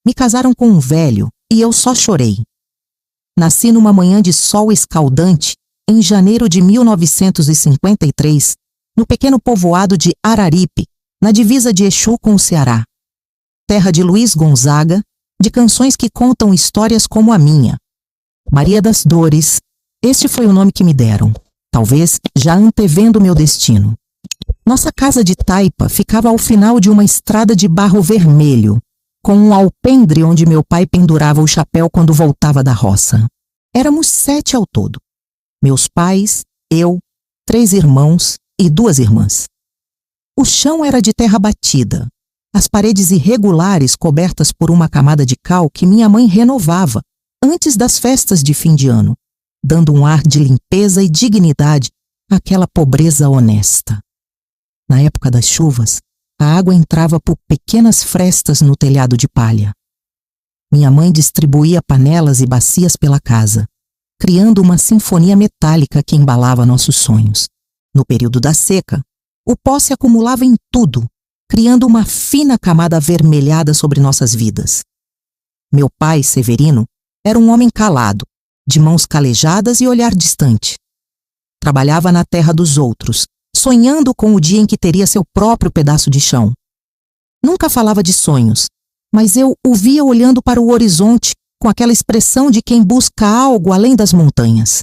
Me casaram com um velho e eu só chorei. Nasci numa manhã de sol escaldante, em janeiro de 1953, no pequeno povoado de Araripe, na divisa de Exu com o Ceará. Terra de Luiz Gonzaga, de canções que contam histórias como a minha. Maria das Dores, este foi o nome que me deram, talvez já antevendo meu destino. Nossa casa de taipa ficava ao final de uma estrada de barro vermelho, com um alpendre onde meu pai pendurava o chapéu quando voltava da roça. Éramos 7 ao todo. Meus pais, eu, 3 irmãos e 2 irmãs. O chão era de terra batida, as paredes irregulares cobertas por uma camada de cal que minha mãe renovava antes das festas de fim de ano, dando um ar de limpeza e dignidade àquela pobreza honesta. Na época das chuvas, a água entrava por pequenas frestas no telhado de palha. Minha mãe distribuía panelas e bacias pela casa, criando uma sinfonia metálica que embalava nossos sonhos. No período da seca, o pó se acumulava em tudo, criando uma fina camada avermelhada sobre nossas vidas. Meu pai, Severino, era um homem calado, de mãos calejadas e olhar distante. Trabalhava na terra dos outros, sonhando com o dia em que teria seu próprio pedaço de chão. Nunca falava de sonhos, mas eu o via olhando para o horizonte com aquela expressão de quem busca algo além das montanhas.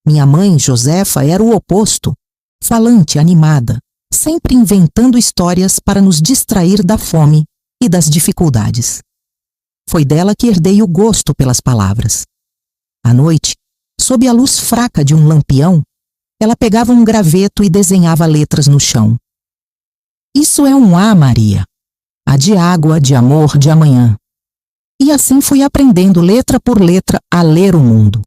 Minha mãe, Josefa, era o oposto, falante, animada, sempre inventando histórias para nos distrair da fome e das dificuldades. Foi dela que herdei o gosto pelas palavras. À noite, sob a luz fraca de um lampião, ela pegava um graveto e desenhava letras no chão. Isso é um A, Maria. A de água, de amor, de amanhã. E assim fui aprendendo letra por letra a ler o mundo.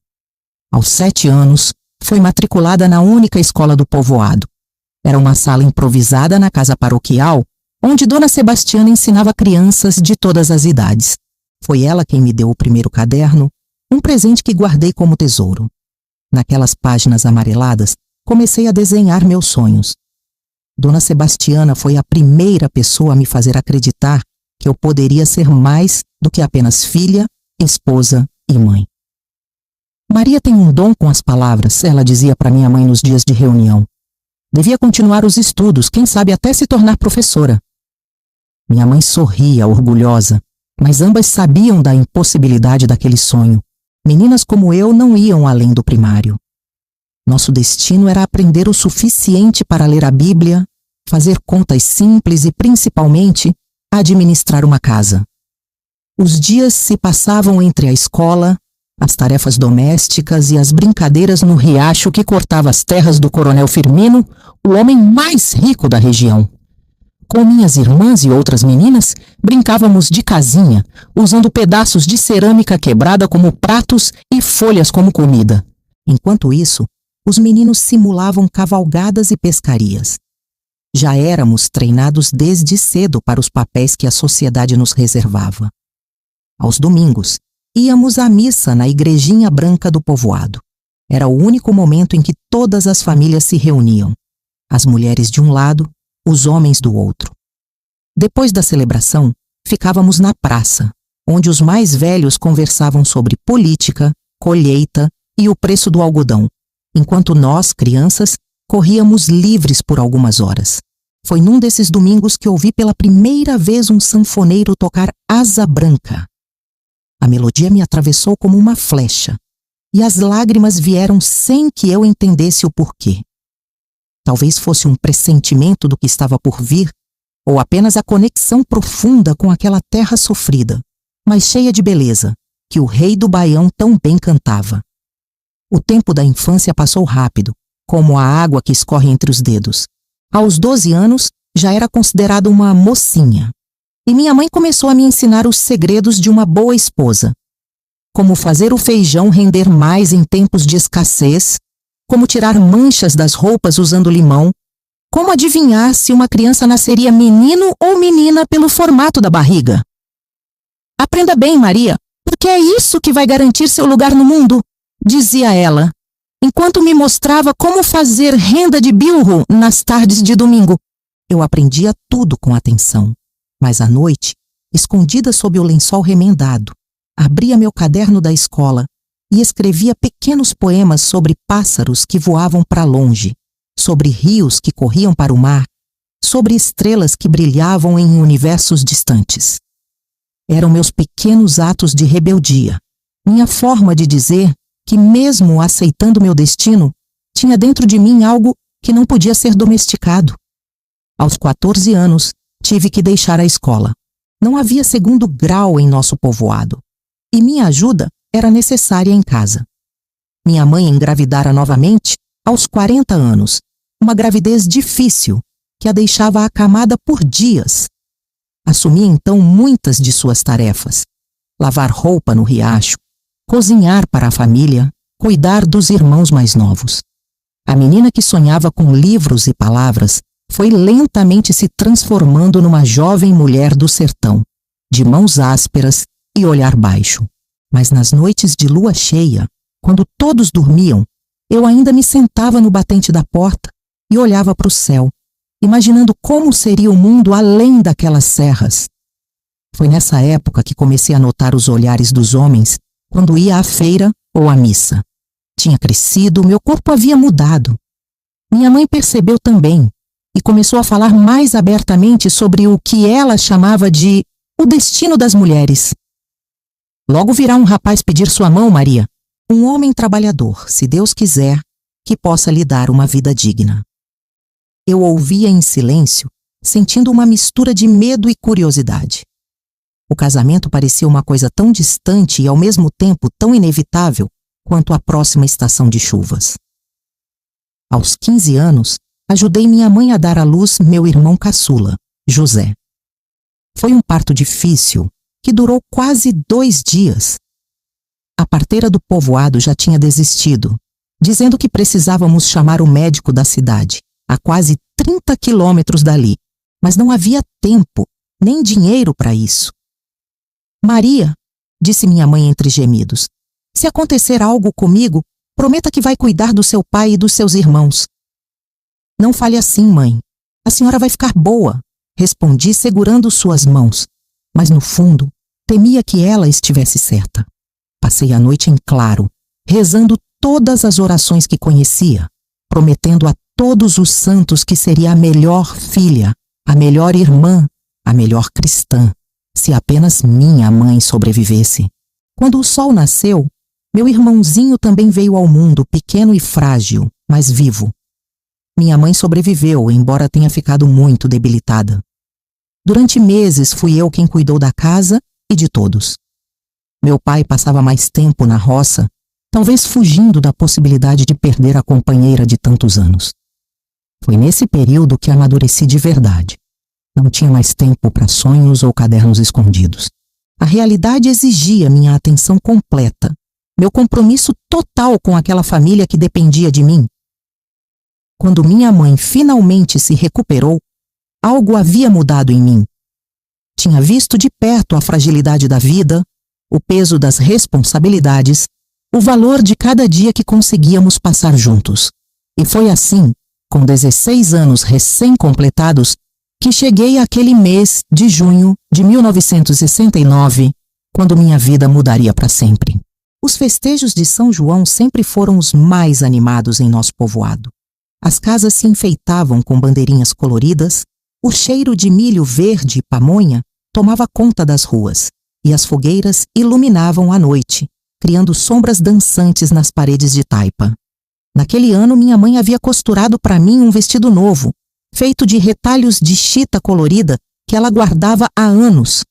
Aos 7 anos, foi matriculada na única escola do povoado. Era uma sala improvisada na casa paroquial, onde Dona Sebastiana ensinava crianças de todas as idades. Foi ela quem me deu o primeiro caderno, um presente que guardei como tesouro. Naquelas páginas amareladas, comecei a desenhar meus sonhos. Dona Sebastiana foi a primeira pessoa a me fazer acreditar que eu poderia ser mais do que apenas filha, esposa e mãe. Maria tem um dom com as palavras, ela dizia para minha mãe nos dias de reunião. Devia continuar os estudos, quem sabe até se tornar professora. Minha mãe sorria, orgulhosa, mas ambas sabiam da impossibilidade daquele sonho. Meninas como eu não iam além do primário. Nosso destino era aprender o suficiente para ler a Bíblia, fazer contas simples e, principalmente, administrar uma casa. Os dias se passavam entre a escola, as tarefas domésticas e as brincadeiras no riacho que cortava as terras do Coronel Firmino, o homem mais rico da região. Com minhas irmãs e outras meninas, brincávamos de casinha, usando pedaços de cerâmica quebrada como pratos e folhas como comida. Enquanto isso, os meninos simulavam cavalgadas e pescarias. Já éramos treinados desde cedo para os papéis que a sociedade nos reservava. Aos domingos, íamos à missa na igrejinha branca do povoado. Era o único momento em que todas as famílias se reuniam. As mulheres de um lado, os homens do outro. Depois da celebração, ficávamos na praça, onde os mais velhos conversavam sobre política, colheita e o preço do algodão, enquanto nós, crianças, corríamos livres por algumas horas. Foi num desses domingos que ouvi pela primeira vez um sanfoneiro tocar Asa Branca. A melodia me atravessou como uma flecha, e as lágrimas vieram sem que eu entendesse o porquê. Talvez fosse um pressentimento do que estava por vir, ou apenas a conexão profunda com aquela terra sofrida, mas cheia de beleza, que o rei do Baião tão bem cantava. O tempo da infância passou rápido, como a água que escorre entre os dedos. Aos 12 anos, já era considerada uma mocinha. E minha mãe começou a me ensinar os segredos de uma boa esposa. Como fazer o feijão render mais em tempos de escassez, como tirar manchas das roupas usando limão, como adivinhar se uma criança nasceria menino ou menina pelo formato da barriga. Aprenda bem, Maria, porque é isso que vai garantir seu lugar no mundo, dizia ela, enquanto me mostrava como fazer renda de bilro nas tardes de domingo. Eu aprendia tudo com atenção, mas à noite escondida sob o lençol remendado, abria meu caderno da escola e escrevia pequenos poemas sobre pássaros que voavam para longe, sobre rios que corriam para o mar, sobre estrelas que brilhavam em universos distantes. Eram meus pequenos atos de rebeldia, minha forma de dizer que, mesmo aceitando meu destino, tinha dentro de mim algo que não podia ser domesticado. Aos 14 anos, tive que deixar a escola. Não havia segundo grau em nosso povoado, e minha ajuda era necessária em casa. Minha mãe engravidara novamente aos 40 anos, uma gravidez difícil que a deixava acamada por dias. Assumi então muitas de suas tarefas: lavar roupa no riacho, cozinhar para a família, cuidar dos irmãos mais novos. A menina que sonhava com livros e palavras foi lentamente se transformando numa jovem mulher do sertão, de mãos ásperas e olhar baixo. Mas nas noites de lua cheia, quando todos dormiam, eu ainda me sentava no batente da porta e olhava para o céu, imaginando como seria o mundo além daquelas serras. Foi nessa época que comecei a notar os olhares dos homens quando ia à feira ou à missa. Tinha crescido, meu corpo havia mudado. Minha mãe percebeu também e começou a falar mais abertamente sobre o que ela chamava de o destino das mulheres. Logo virá um rapaz pedir sua mão, Maria. Um homem trabalhador, se Deus quiser, que possa lhe dar uma vida digna. Eu ouvia em silêncio, sentindo uma mistura de medo e curiosidade. O casamento parecia uma coisa tão distante e ao mesmo tempo tão inevitável quanto a próxima estação de chuvas. Aos 15 anos, ajudei minha mãe a dar à luz meu irmão caçula, José. Foi um parto difícil, que durou quase 2 dias. A parteira do povoado já tinha desistido, dizendo que precisávamos chamar o médico da cidade, a quase 30 quilômetros dali, mas não havia tempo, nem dinheiro para isso. Maria, disse minha mãe entre gemidos, se acontecer algo comigo, prometa que vai cuidar do seu pai e dos seus irmãos. Não fale assim, mãe. A senhora vai ficar boa, respondi segurando suas mãos, mas no fundo temia que ela estivesse certa. Passei a noite em claro, rezando todas as orações que conhecia, prometendo a todos os santos que seria a melhor filha, a melhor irmã, a melhor cristã, se apenas minha mãe sobrevivesse. Quando o sol nasceu, meu irmãozinho também veio ao mundo, pequeno e frágil, mas vivo. Minha mãe sobreviveu, embora tenha ficado muito debilitada. Durante meses fui eu quem cuidou da casa e de todos. Meu pai passava mais tempo na roça, talvez fugindo da possibilidade de perder a companheira de tantos anos. Foi nesse período que amadureci de verdade. Não tinha mais tempo para sonhos ou cadernos escondidos. A realidade exigia minha atenção completa, meu compromisso total com aquela família que dependia de mim. Quando minha mãe finalmente se recuperou, algo havia mudado em mim. Tinha visto de perto a fragilidade da vida, o peso das responsabilidades, o valor de cada dia que conseguíamos passar juntos. E foi assim, com 16 anos recém-completados, que cheguei àquele mês de junho de 1969, quando minha vida mudaria para sempre. Os festejos de São João sempre foram os mais animados em nosso povoado. As casas se enfeitavam com bandeirinhas coloridas, o cheiro de milho verde e pamonha tomava conta das ruas, e as fogueiras iluminavam a noite, criando sombras dançantes nas paredes de taipa. Naquele ano, minha mãe havia costurado para mim um vestido novo, feito de retalhos de chita colorida que ela guardava há anos.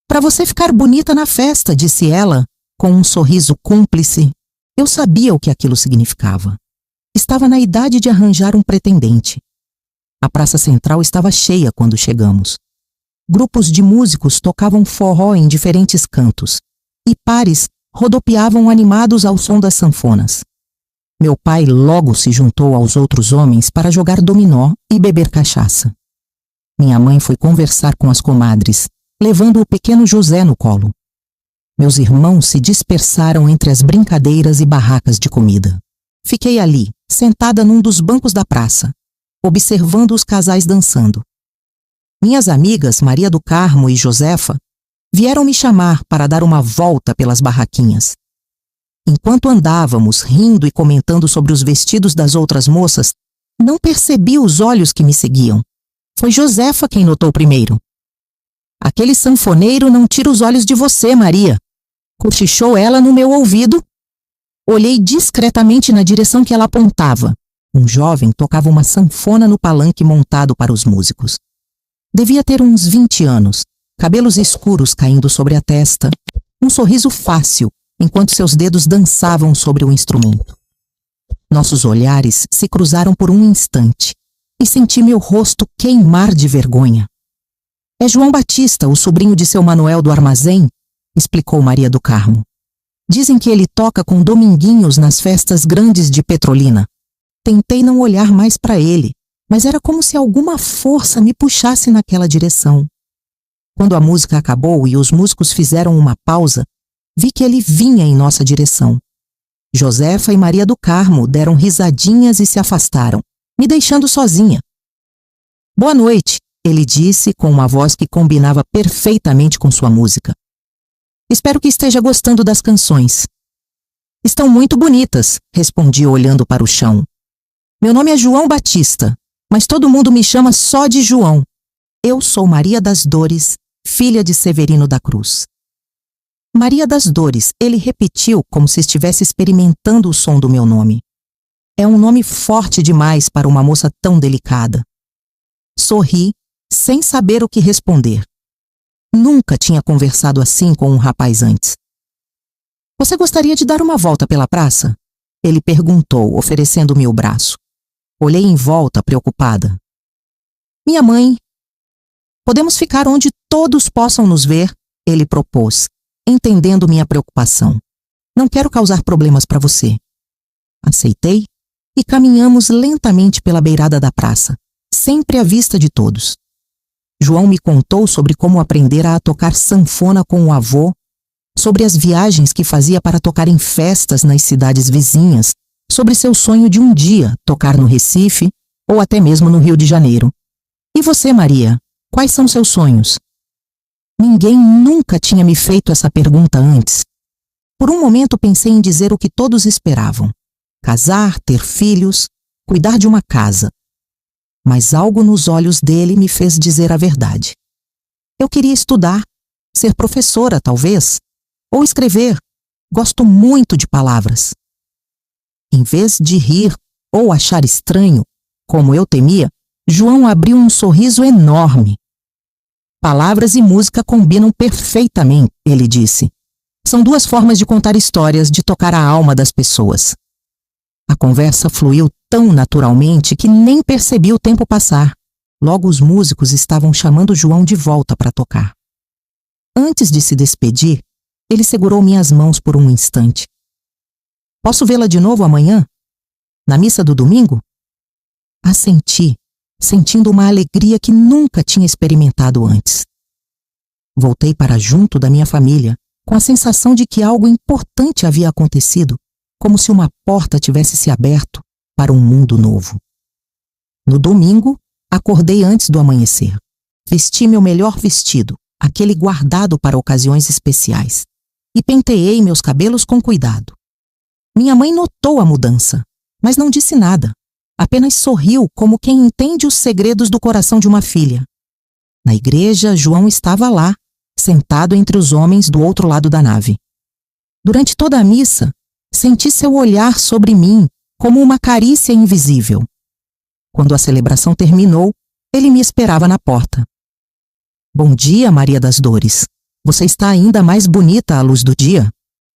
"Para você ficar bonita na festa", disse ela, com um sorriso cúmplice. Eu sabia o que aquilo significava. Estava na idade de arranjar um pretendente. A praça central estava cheia quando chegamos. Grupos de músicos tocavam forró em diferentes cantos, e pares rodopiavam animados ao som das sanfonas. Meu pai logo se juntou aos outros homens para jogar dominó e beber cachaça. Minha mãe foi conversar com as comadres, levando o pequeno José no colo. Meus irmãos se dispersaram entre as brincadeiras e barracas de comida. Fiquei ali, sentada num dos bancos da praça, observando os casais dançando. Minhas amigas Maria do Carmo e Josefa vieram me chamar para dar uma volta pelas barraquinhas. Enquanto andávamos, rindo e comentando sobre os vestidos das outras moças, não percebi os olhos que me seguiam. Foi Josefa quem notou primeiro. Aquele sanfoneiro não tira os olhos de você, Maria, cochichou ela no meu ouvido. Olhei discretamente na direção que ela apontava. Um jovem tocava uma sanfona no palanque montado para os músicos. Devia ter uns 20 anos, cabelos escuros caindo sobre a testa, um sorriso fácil, enquanto seus dedos dançavam sobre o instrumento. Nossos olhares se cruzaram por um instante e senti meu rosto queimar de vergonha. É João Batista, o sobrinho de seu Manuel do armazém, explicou Maria do Carmo. Dizem que ele toca com Dominguinhos nas festas grandes de Petrolina. Tentei não olhar mais para ele, mas era como se alguma força me puxasse naquela direção. Quando a música acabou e os músicos fizeram uma pausa, vi que ele vinha em nossa direção. Josefa e Maria do Carmo deram risadinhas e se afastaram, me deixando sozinha. Boa noite, ele disse com uma voz que combinava perfeitamente com sua música. Espero que esteja gostando das canções. Estão muito bonitas, respondi olhando para o chão. Meu nome é João Batista, mas todo mundo me chama só de João. Eu sou Maria das Dores, filha de Severino da Cruz. Maria das Dores, ele repetiu como se estivesse experimentando o som do meu nome. É um nome forte demais para uma moça tão delicada. Sorri, sem saber o que responder. Nunca tinha conversado assim com um rapaz antes. Você gostaria de dar uma volta pela praça? Ele perguntou, oferecendo-me o braço. Olhei em volta, preocupada. Minha mãe. Podemos ficar onde todos possam nos ver, ele propôs, entendendo minha preocupação. Não quero causar problemas para você. Aceitei e caminhamos lentamente pela beirada da praça, sempre à vista de todos. João me contou sobre como aprendera a tocar sanfona com o avô, sobre as viagens que fazia para tocar em festas nas cidades vizinhas, sobre seu sonho de um dia tocar no Recife ou até mesmo no Rio de Janeiro. E você, Maria, quais são seus sonhos? Ninguém nunca tinha me feito essa pergunta antes. Por um momento pensei em dizer o que todos esperavam: casar, ter filhos, cuidar de uma casa. Mas algo nos olhos dele me fez dizer a verdade. Eu queria estudar, ser professora, talvez, ou escrever. Gosto muito de palavras. Em vez de rir ou achar estranho, como eu temia, João abriu um sorriso enorme. Palavras e música combinam perfeitamente, ele disse. São duas formas de contar histórias, de tocar a alma das pessoas. A conversa fluiu tão naturalmente que nem percebi o tempo passar. Logo os músicos estavam chamando João de volta para tocar. Antes de se despedir, ele segurou minhas mãos por um instante. Posso vê-la de novo amanhã? Na missa do domingo? Assenti, sentindo uma alegria que nunca tinha experimentado antes. Voltei para junto da minha família, com a sensação de que algo importante havia acontecido, como se uma porta tivesse se aberto para um mundo novo. No domingo, acordei antes do amanhecer. Vesti meu melhor vestido, aquele guardado para ocasiões especiais, e penteei meus cabelos com cuidado. Minha mãe notou a mudança, mas não disse nada. Apenas sorriu como quem entende os segredos do coração de uma filha. Na igreja, João estava lá, sentado entre os homens do outro lado da nave. Durante toda a missa, senti seu olhar sobre mim como uma carícia invisível. Quando a celebração terminou, ele me esperava na porta. Bom dia, Maria das Dores. Você está ainda mais bonita à luz do dia?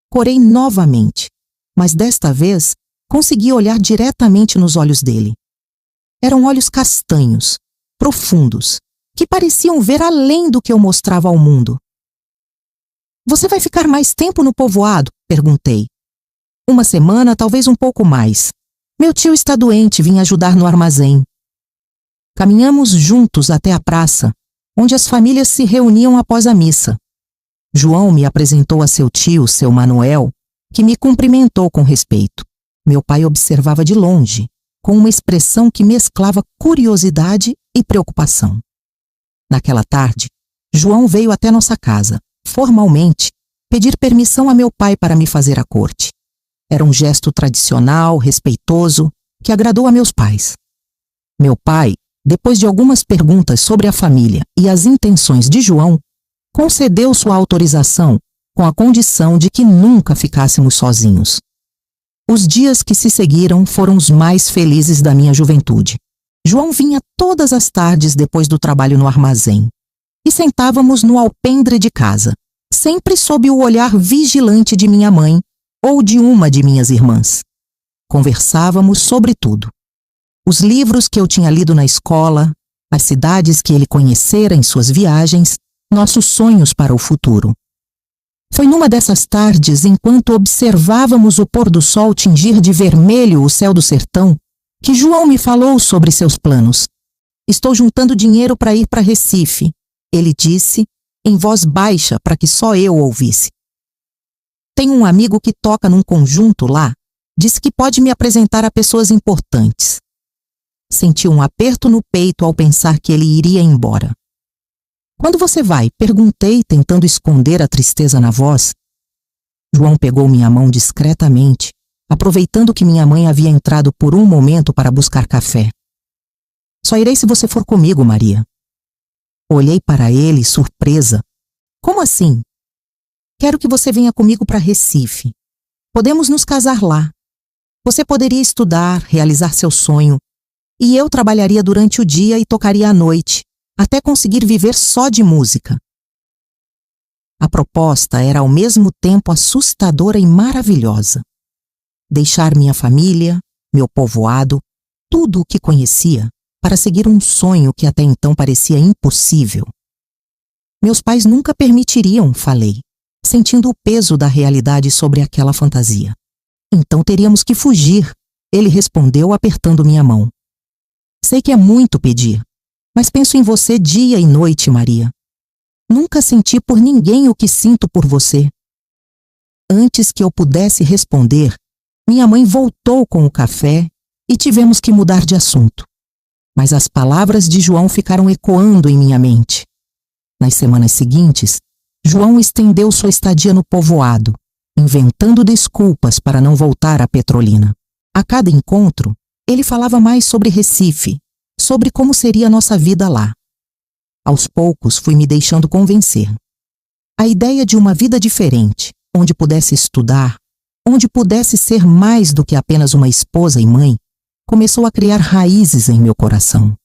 Corei novamente, mas desta vez consegui olhar diretamente nos olhos dele. Eram olhos castanhos, profundos, que pareciam ver além do que eu mostrava ao mundo. Você vai ficar mais tempo no povoado? Perguntei. Uma semana, talvez um pouco mais. Meu tio está doente, vim ajudar no armazém. Caminhamos juntos até a praça, onde as famílias se reuniam após a missa. João me apresentou a seu tio, seu Manuel, que me cumprimentou com respeito. Meu pai observava de longe, com uma expressão que mesclava curiosidade e preocupação. Naquela tarde, João veio até nossa casa, formalmente, pedir permissão a meu pai para me fazer a corte. Era um gesto tradicional, respeitoso, que agradou a meus pais. Meu pai, depois de algumas perguntas sobre a família e as intenções de João, concedeu sua autorização com a condição de que nunca ficássemos sozinhos. Os dias que se seguiram foram os mais felizes da minha juventude. João vinha todas as tardes depois do trabalho no armazém e sentávamos no alpendre de casa, sempre sob o olhar vigilante de minha mãe ou de uma de minhas irmãs. Conversávamos sobre tudo. Os livros que eu tinha lido na escola, as cidades que ele conhecera em suas viagens, nossos sonhos para o futuro. Foi numa dessas tardes, enquanto observávamos o pôr do sol tingir de vermelho o céu do sertão, que João me falou sobre seus planos. Estou juntando dinheiro para ir para Recife, ele disse, em voz baixa para que só eu ouvisse. Tenho um amigo que toca num conjunto lá, disse que pode me apresentar a pessoas importantes. Senti um aperto no peito ao pensar que ele iria embora. Quando você vai? Perguntei, tentando esconder a tristeza na voz. João pegou minha mão discretamente, aproveitando que minha mãe havia entrado por um momento para buscar café. Só irei se você for comigo, Maria. Olhei para ele, surpresa. Como assim? Quero que você venha comigo para Recife. Podemos nos casar lá. Você poderia estudar, realizar seu sonho, e eu trabalharia durante o dia e tocaria à noite, até conseguir viver só de música. A proposta era ao mesmo tempo assustadora e maravilhosa. Deixar minha família, meu povoado, tudo o que conhecia, para seguir um sonho que até então parecia impossível. Meus pais nunca permitiriam, falei, sentindo o peso da realidade sobre aquela fantasia. Então teríamos que fugir, ele respondeu apertando minha mão. Sei que é muito pedir, mas penso em você dia e noite, Maria. Nunca senti por ninguém o que sinto por você. Antes que eu pudesse responder, minha mãe voltou com o café e tivemos que mudar de assunto. Mas as palavras de João ficaram ecoando em minha mente. Nas semanas seguintes, João estendeu sua estadia no povoado, inventando desculpas para não voltar à Petrolina. A cada encontro, ele falava mais sobre Recife, sobre como seria nossa vida lá. Aos poucos fui me deixando convencer. A ideia de uma vida diferente, onde pudesse estudar, onde pudesse ser mais do que apenas uma esposa e mãe, começou a criar raízes em meu coração.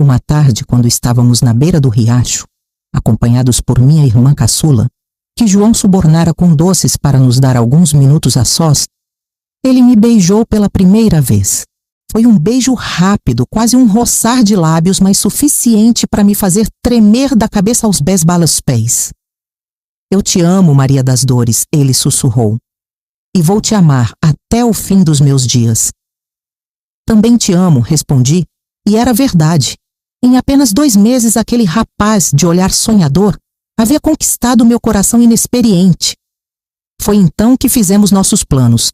Uma tarde, quando estávamos na beira do riacho, acompanhados por minha irmã caçula, que João subornara com doces para nos dar alguns minutos a sós, ele me beijou pela primeira vez. Foi um beijo rápido, quase um roçar de lábios, mas suficiente para me fazer tremer da cabeça aos pés. Eu te amo, Maria das Dores, ele sussurrou, e vou te amar até o fim dos meus dias. Também te amo, respondi, e era verdade. Em apenas 2 meses, aquele rapaz de olhar sonhador havia conquistado meu coração inexperiente. Foi então que fizemos nossos planos.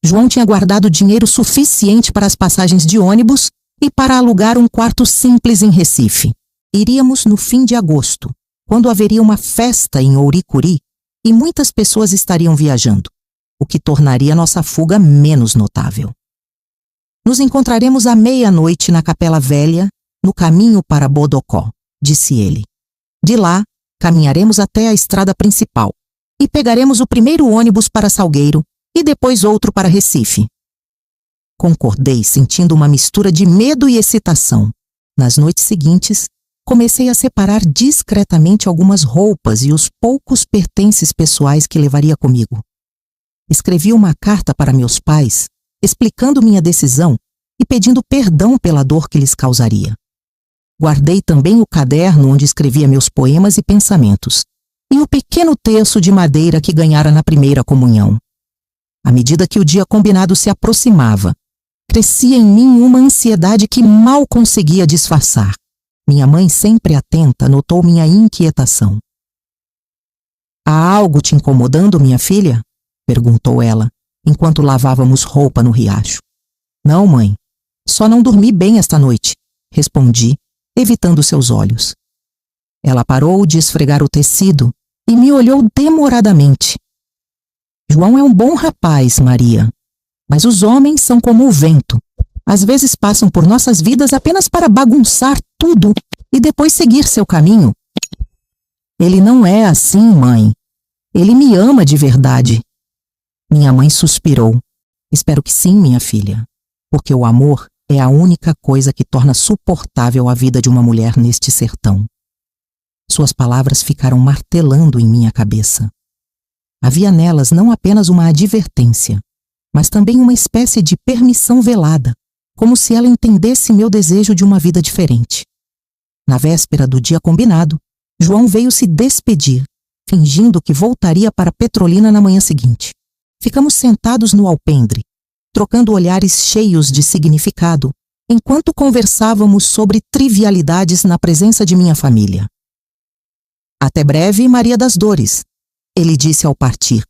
João tinha guardado dinheiro suficiente para as passagens de ônibus e para alugar um quarto simples em Recife. Iríamos no fim de agosto, quando haveria uma festa em Ouricuri e muitas pessoas estariam viajando, o que tornaria nossa fuga menos notável. Nos encontraremos à meia-noite na Capela Velha, no caminho para Bodocó, disse ele. De lá, caminharemos até a estrada principal e pegaremos o primeiro ônibus para Salgueiro e depois outro para Recife. Concordei, sentindo uma mistura de medo e excitação. Nas noites seguintes, comecei a separar discretamente algumas roupas e os poucos pertences pessoais que levaria comigo. Escrevi uma carta para meus pais, explicando minha decisão e pedindo perdão pela dor que lhes causaria. Guardei também o caderno onde escrevia meus poemas e pensamentos, e o pequeno terço de madeira que ganhara na primeira comunhão. À medida que o dia combinado se aproximava, crescia em mim uma ansiedade que mal conseguia disfarçar. Minha mãe, sempre atenta, notou minha inquietação. Há algo te incomodando, minha filha? Perguntou ela, enquanto lavávamos roupa no riacho. Não, mãe. Só não dormi bem esta noite, respondi, evitando seus olhos. Ela parou de esfregar o tecido e me olhou demoradamente. João é um bom rapaz, Maria, mas os homens são como o vento. Às vezes passam por nossas vidas apenas para bagunçar tudo e depois seguir seu caminho. Ele não é assim, mãe. Ele me ama de verdade. Minha mãe suspirou. Espero que sim, minha filha, porque o amor é a única coisa que torna suportável a vida de uma mulher neste sertão. Suas palavras ficaram martelando em minha cabeça. Havia nelas não apenas uma advertência, mas também uma espécie de permissão velada, como se ela entendesse meu desejo de uma vida diferente. Na véspera do dia combinado, João veio se despedir, fingindo que voltaria para Petrolina na manhã seguinte. Ficamos sentados no alpendre, trocando olhares cheios de significado, enquanto conversávamos sobre trivialidades na presença de minha família. Até breve, Maria das Dores, ele disse ao partir,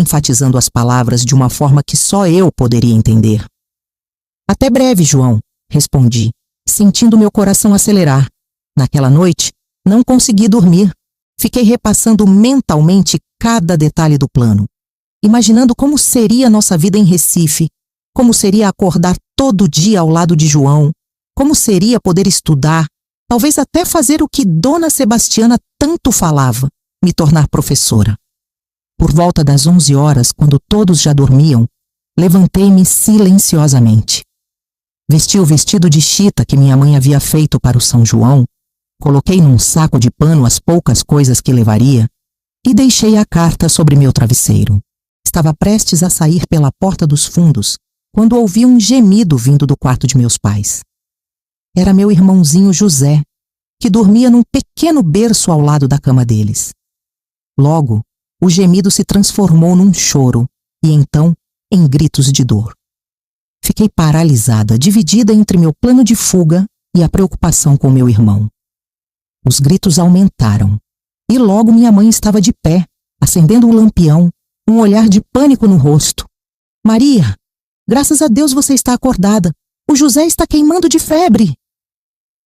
enfatizando as palavras de uma forma que só eu poderia entender. Até breve, João, respondi, sentindo meu coração acelerar. Naquela noite, não consegui dormir. Fiquei repassando mentalmente cada detalhe do plano, imaginando como seria nossa vida em Recife, como seria acordar todo dia ao lado de João, como seria poder estudar, talvez até fazer o que Dona Sebastiana tanto falava, me tornar professora. Por volta das 11 horas, quando todos já dormiam, levantei-me silenciosamente. Vesti o vestido de chita que minha mãe havia feito para o São João, coloquei num saco de pano as poucas coisas que levaria e deixei a carta sobre meu travesseiro. Estava prestes a sair pela porta dos fundos, quando ouvi um gemido vindo do quarto de meus pais. Era meu irmãozinho José, que dormia num pequeno berço ao lado da cama deles. Logo, o gemido se transformou num choro e então em gritos de dor. Fiquei paralisada, dividida entre meu plano de fuga e a preocupação com meu irmão. Os gritos aumentaram e logo minha mãe estava de pé, acendendo o lampião, um olhar de pânico no rosto. Maria, graças a Deus você está acordada. O José está queimando de febre.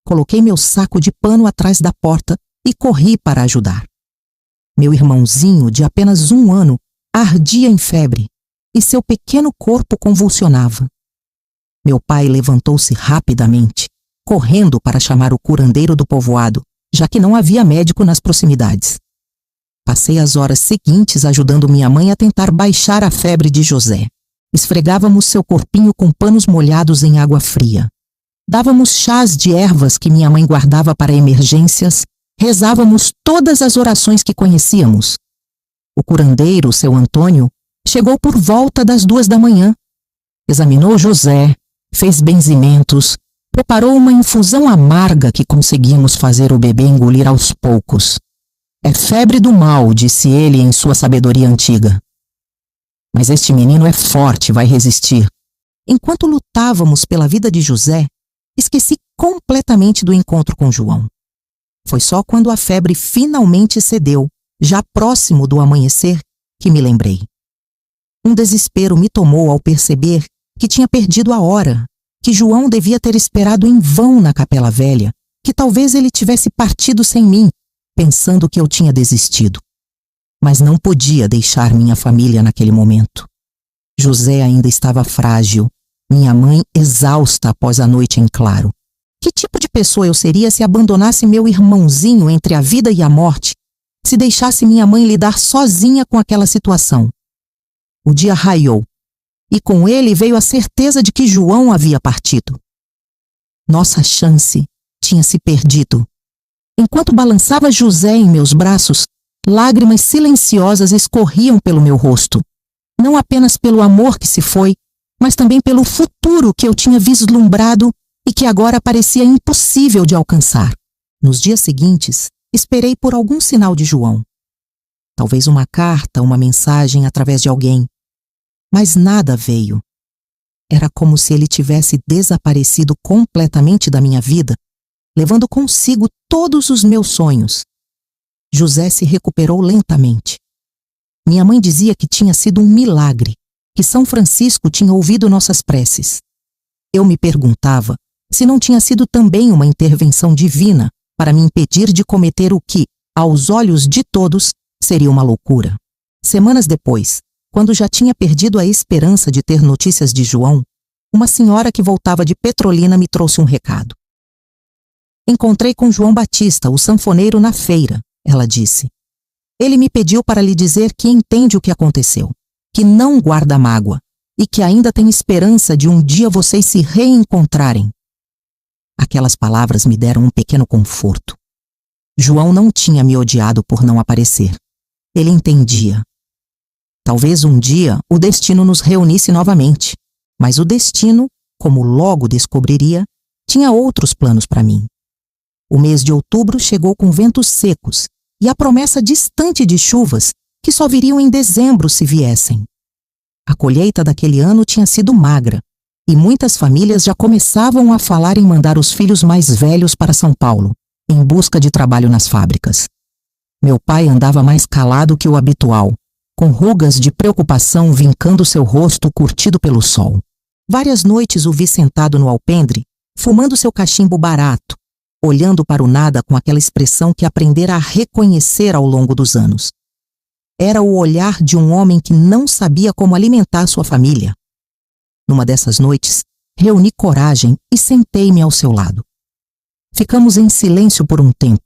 Coloquei meu saco de pano atrás da porta e corri para ajudar. Meu irmãozinho, de apenas 1 ano, ardia em febre e seu pequeno corpo convulsionava. Meu pai levantou-se rapidamente, correndo para chamar o curandeiro do povoado, já que não havia médico nas proximidades. Passei as horas seguintes ajudando minha mãe a tentar baixar a febre de José. Esfregávamos seu corpinho com panos molhados em água fria. Dávamos chás de ervas que minha mãe guardava para emergências, rezávamos todas as orações que conhecíamos. O curandeiro, seu Antônio, chegou por volta das 2 da manhã. Examinou José, fez benzimentos, preparou uma infusão amarga que conseguimos fazer o bebê engolir aos poucos. É febre do mal, disse ele em sua sabedoria antiga. Mas este menino é forte, vai resistir. Enquanto lutávamos pela vida de José, esqueci completamente do encontro com João. Foi só quando a febre finalmente cedeu, já próximo do amanhecer, que me lembrei. Um desespero me tomou ao perceber que tinha perdido a hora, que João devia ter esperado em vão na Capela Velha, que talvez ele tivesse partido sem mim, pensando que eu tinha desistido. Mas não podia deixar minha família naquele momento. José ainda estava frágil, minha mãe exausta após a noite em claro. Que tipo de pessoa eu seria se abandonasse meu irmãozinho entre a vida e a morte, se deixasse minha mãe lidar sozinha com aquela situação? O dia raiou, e com ele veio a certeza de que João havia partido. Nossa chance tinha se perdido. Enquanto balançava José em meus braços, lágrimas silenciosas escorriam pelo meu rosto, não apenas pelo amor que se foi, mas também pelo futuro que eu tinha vislumbrado e que agora parecia impossível de alcançar. Nos dias seguintes, esperei por algum sinal de João. Talvez uma carta, uma mensagem através de alguém. Mas nada veio. Era como se ele tivesse desaparecido completamente da minha vida, levando consigo todos os meus sonhos. José se recuperou lentamente. Minha mãe dizia que tinha sido um milagre, que São Francisco tinha ouvido nossas preces. Eu me perguntava se não tinha sido também uma intervenção divina para me impedir de cometer o que, aos olhos de todos, seria uma loucura. Semanas depois, quando já tinha perdido a esperança de ter notícias de João, uma senhora que voltava de Petrolina me trouxe um recado. Encontrei com João Batista, o sanfoneiro, na feira, ela disse. Ele me pediu para lhe dizer que entende o que aconteceu, que não guarda mágoa e que ainda tem esperança de um dia vocês se reencontrarem. Aquelas palavras me deram um pequeno conforto. João não tinha me odiado por não aparecer. Ele entendia. Talvez um dia o destino nos reunisse novamente, mas o destino, como logo descobriria, tinha outros planos para mim. O mês de outubro chegou com ventos secos e a promessa distante de chuvas que só viriam em dezembro se viessem. A colheita daquele ano tinha sido magra e muitas famílias já começavam a falar em mandar os filhos mais velhos para São Paulo, em busca de trabalho nas fábricas. Meu pai andava mais calado que o habitual, com rugas de preocupação vincando seu rosto curtido pelo sol. Várias noites o vi sentado no alpendre, fumando seu cachimbo barato, olhando para o nada com aquela expressão que aprendera a reconhecer ao longo dos anos. Era o olhar de um homem que não sabia como alimentar sua família. Numa dessas noites, reuni coragem e sentei-me ao seu lado. Ficamos em silêncio por um tempo,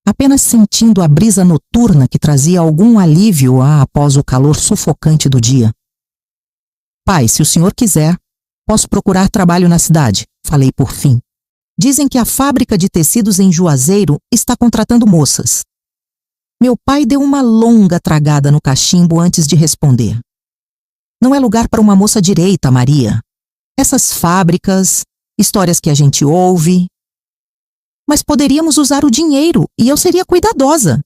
apenas sentindo a brisa noturna que trazia algum alívio após o calor sufocante do dia. Pai, se o senhor quiser, posso procurar trabalho na cidade, falei por fim. Dizem que a fábrica de tecidos em Juazeiro está contratando moças. Meu pai deu uma longa tragada no cachimbo antes de responder. Não é lugar para uma moça direita, Maria. Essas fábricas, histórias que a gente ouve. Mas poderíamos usar o dinheiro e eu seria cuidadosa.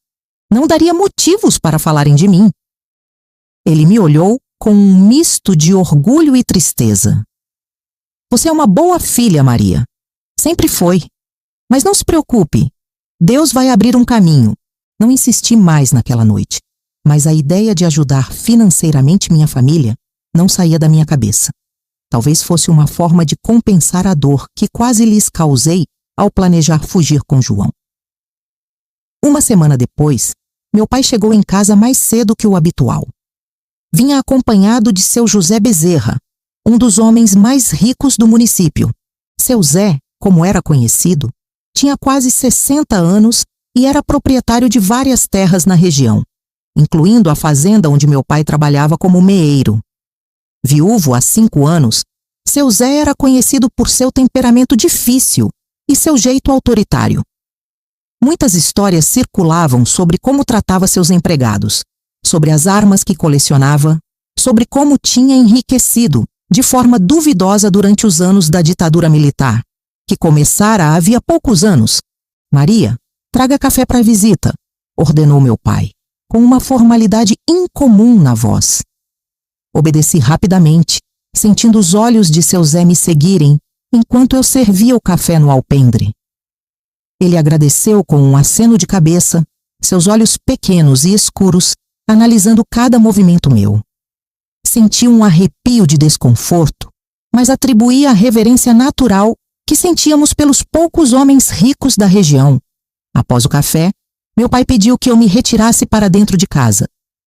Não daria motivos para falarem de mim. Ele me olhou com um misto de orgulho e tristeza. Você é uma boa filha, Maria. Sempre foi. Mas não se preocupe. Deus vai abrir um caminho. Não insisti mais naquela noite, mas a ideia de ajudar financeiramente minha família não saía da minha cabeça. Talvez fosse uma forma de compensar a dor que quase lhes causei ao planejar fugir com João. Uma semana depois, meu pai chegou em casa mais cedo que o habitual. Vinha acompanhado de seu José Bezerra, um dos homens mais ricos do município. Seu Zé, como era conhecido, tinha quase 60 anos e era proprietário de várias terras na região, incluindo a fazenda onde meu pai trabalhava como meeiro. Viúvo há 5 anos, seu Zé era conhecido por seu temperamento difícil e seu jeito autoritário. Muitas histórias circulavam sobre como tratava seus empregados, sobre as armas que colecionava, sobre como tinha enriquecido de forma duvidosa durante os anos da ditadura militar, que começara havia poucos anos. Maria, traga café para a visita, ordenou meu pai, com uma formalidade incomum na voz. Obedeci rapidamente, sentindo os olhos de seu Zé me seguirem, enquanto eu servia o café no alpendre. Ele agradeceu com um aceno de cabeça, seus olhos pequenos e escuros, analisando cada movimento meu. Senti um arrepio de desconforto, mas atribuí a reverência natural que sentíamos pelos poucos homens ricos da região. Após o café, meu pai pediu que eu me retirasse para dentro de casa.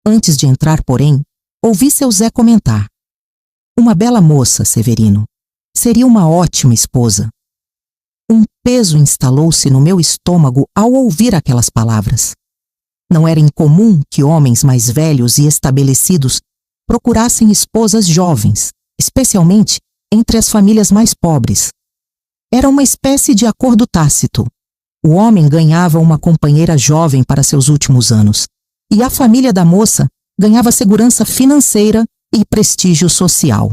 Antes de entrar, porém, ouvi seu Zé comentar. Uma bela moça, Severino. Seria uma ótima esposa. Um peso instalou-se no meu estômago ao ouvir aquelas palavras. Não era incomum que homens mais velhos e estabelecidos procurassem esposas jovens, especialmente entre as famílias mais pobres. Era uma espécie de acordo tácito. O homem ganhava uma companheira jovem para seus últimos anos, e a família da moça ganhava segurança financeira e prestígio social.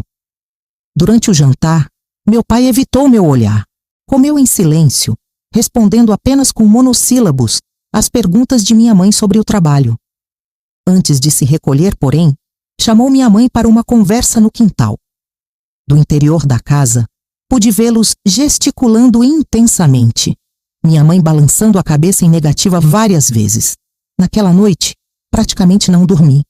Durante o jantar, meu pai evitou meu olhar. Comeu em silêncio, respondendo apenas com monossílabos às perguntas de minha mãe sobre o trabalho. Antes de se recolher, porém, chamou minha mãe para uma conversa no quintal. Do interior da casa, pude vê-los gesticulando intensamente, minha mãe balançando a cabeça em negativa várias vezes. Naquela noite, praticamente não dormi.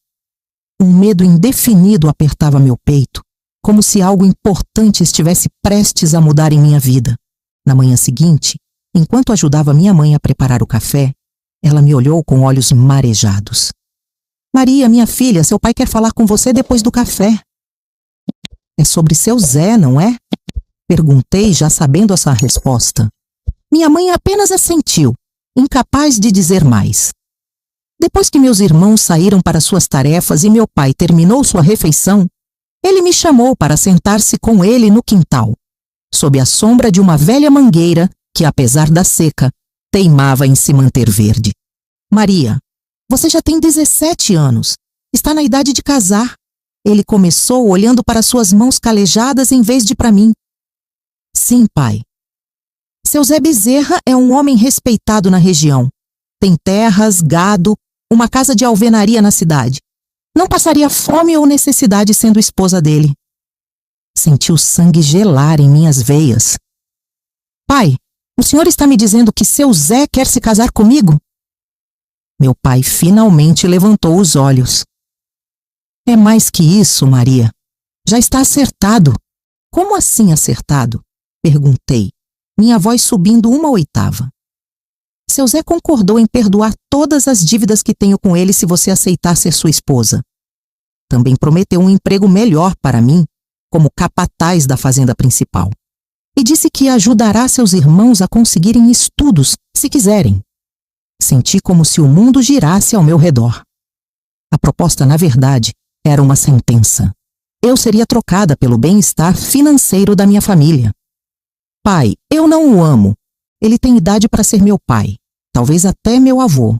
Um medo indefinido apertava meu peito, como se algo importante estivesse prestes a mudar em minha vida. Na manhã seguinte, Enquanto ajudava minha mãe a preparar o café, ela me olhou com olhos marejados. Maria, minha filha, seu pai quer falar com você depois do café. É sobre seu Zé, não é? Perguntei, já sabendo essa resposta. Minha mãe apenas assentiu, incapaz de dizer mais. Depois que meus irmãos saíram para suas tarefas e meu pai terminou sua refeição, ele me chamou para sentar-se com ele no quintal, sob a sombra de uma velha mangueira que, apesar da seca, teimava em se manter verde. Maria, você já tem 17 anos. Está na idade de casar. Ele começou olhando para suas mãos calejadas em vez de para mim. Sim, pai. Seu Zé Bezerra é um homem respeitado na região. Tem terras, gado, uma casa de alvenaria na cidade. Não passaria fome ou necessidade sendo esposa dele. Senti o sangue gelar em minhas veias. Pai, o senhor está me dizendo que seu Zé quer se casar comigo? Meu pai finalmente levantou os olhos. É mais que isso, Maria. Já está acertado. Como assim acertado? Perguntei, minha voz subindo uma oitava. Seu Zé concordou em perdoar todas as dívidas que tenho com ele se você aceitar ser sua esposa. Também prometeu um emprego melhor para mim, como capataz da fazenda principal. E disse que ajudará seus irmãos a conseguirem estudos, se quiserem. Senti como se o mundo girasse ao meu redor. A proposta, na verdade, era uma sentença. Eu seria trocada pelo bem-estar financeiro da minha família. Pai, eu não o amo. Ele tem idade para ser meu pai, talvez até meu avô.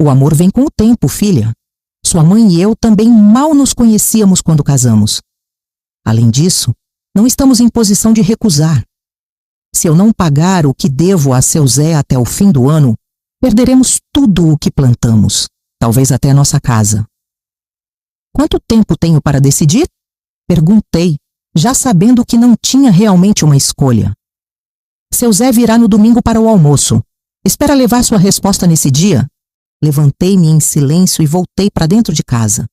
O amor vem com o tempo, filha. Sua mãe e eu também mal nos conhecíamos quando casamos. Além disso, não estamos em posição de recusar. Se eu não pagar o que devo a seu Zé até o fim do ano, perderemos tudo o que plantamos, talvez até nossa casa. Quanto tempo tenho para decidir? Perguntei, já sabendo que não tinha realmente uma escolha. Seu Zé virá no domingo para o almoço. Espera levar sua resposta nesse dia? Levantei-me em silêncio e voltei para dentro de casa.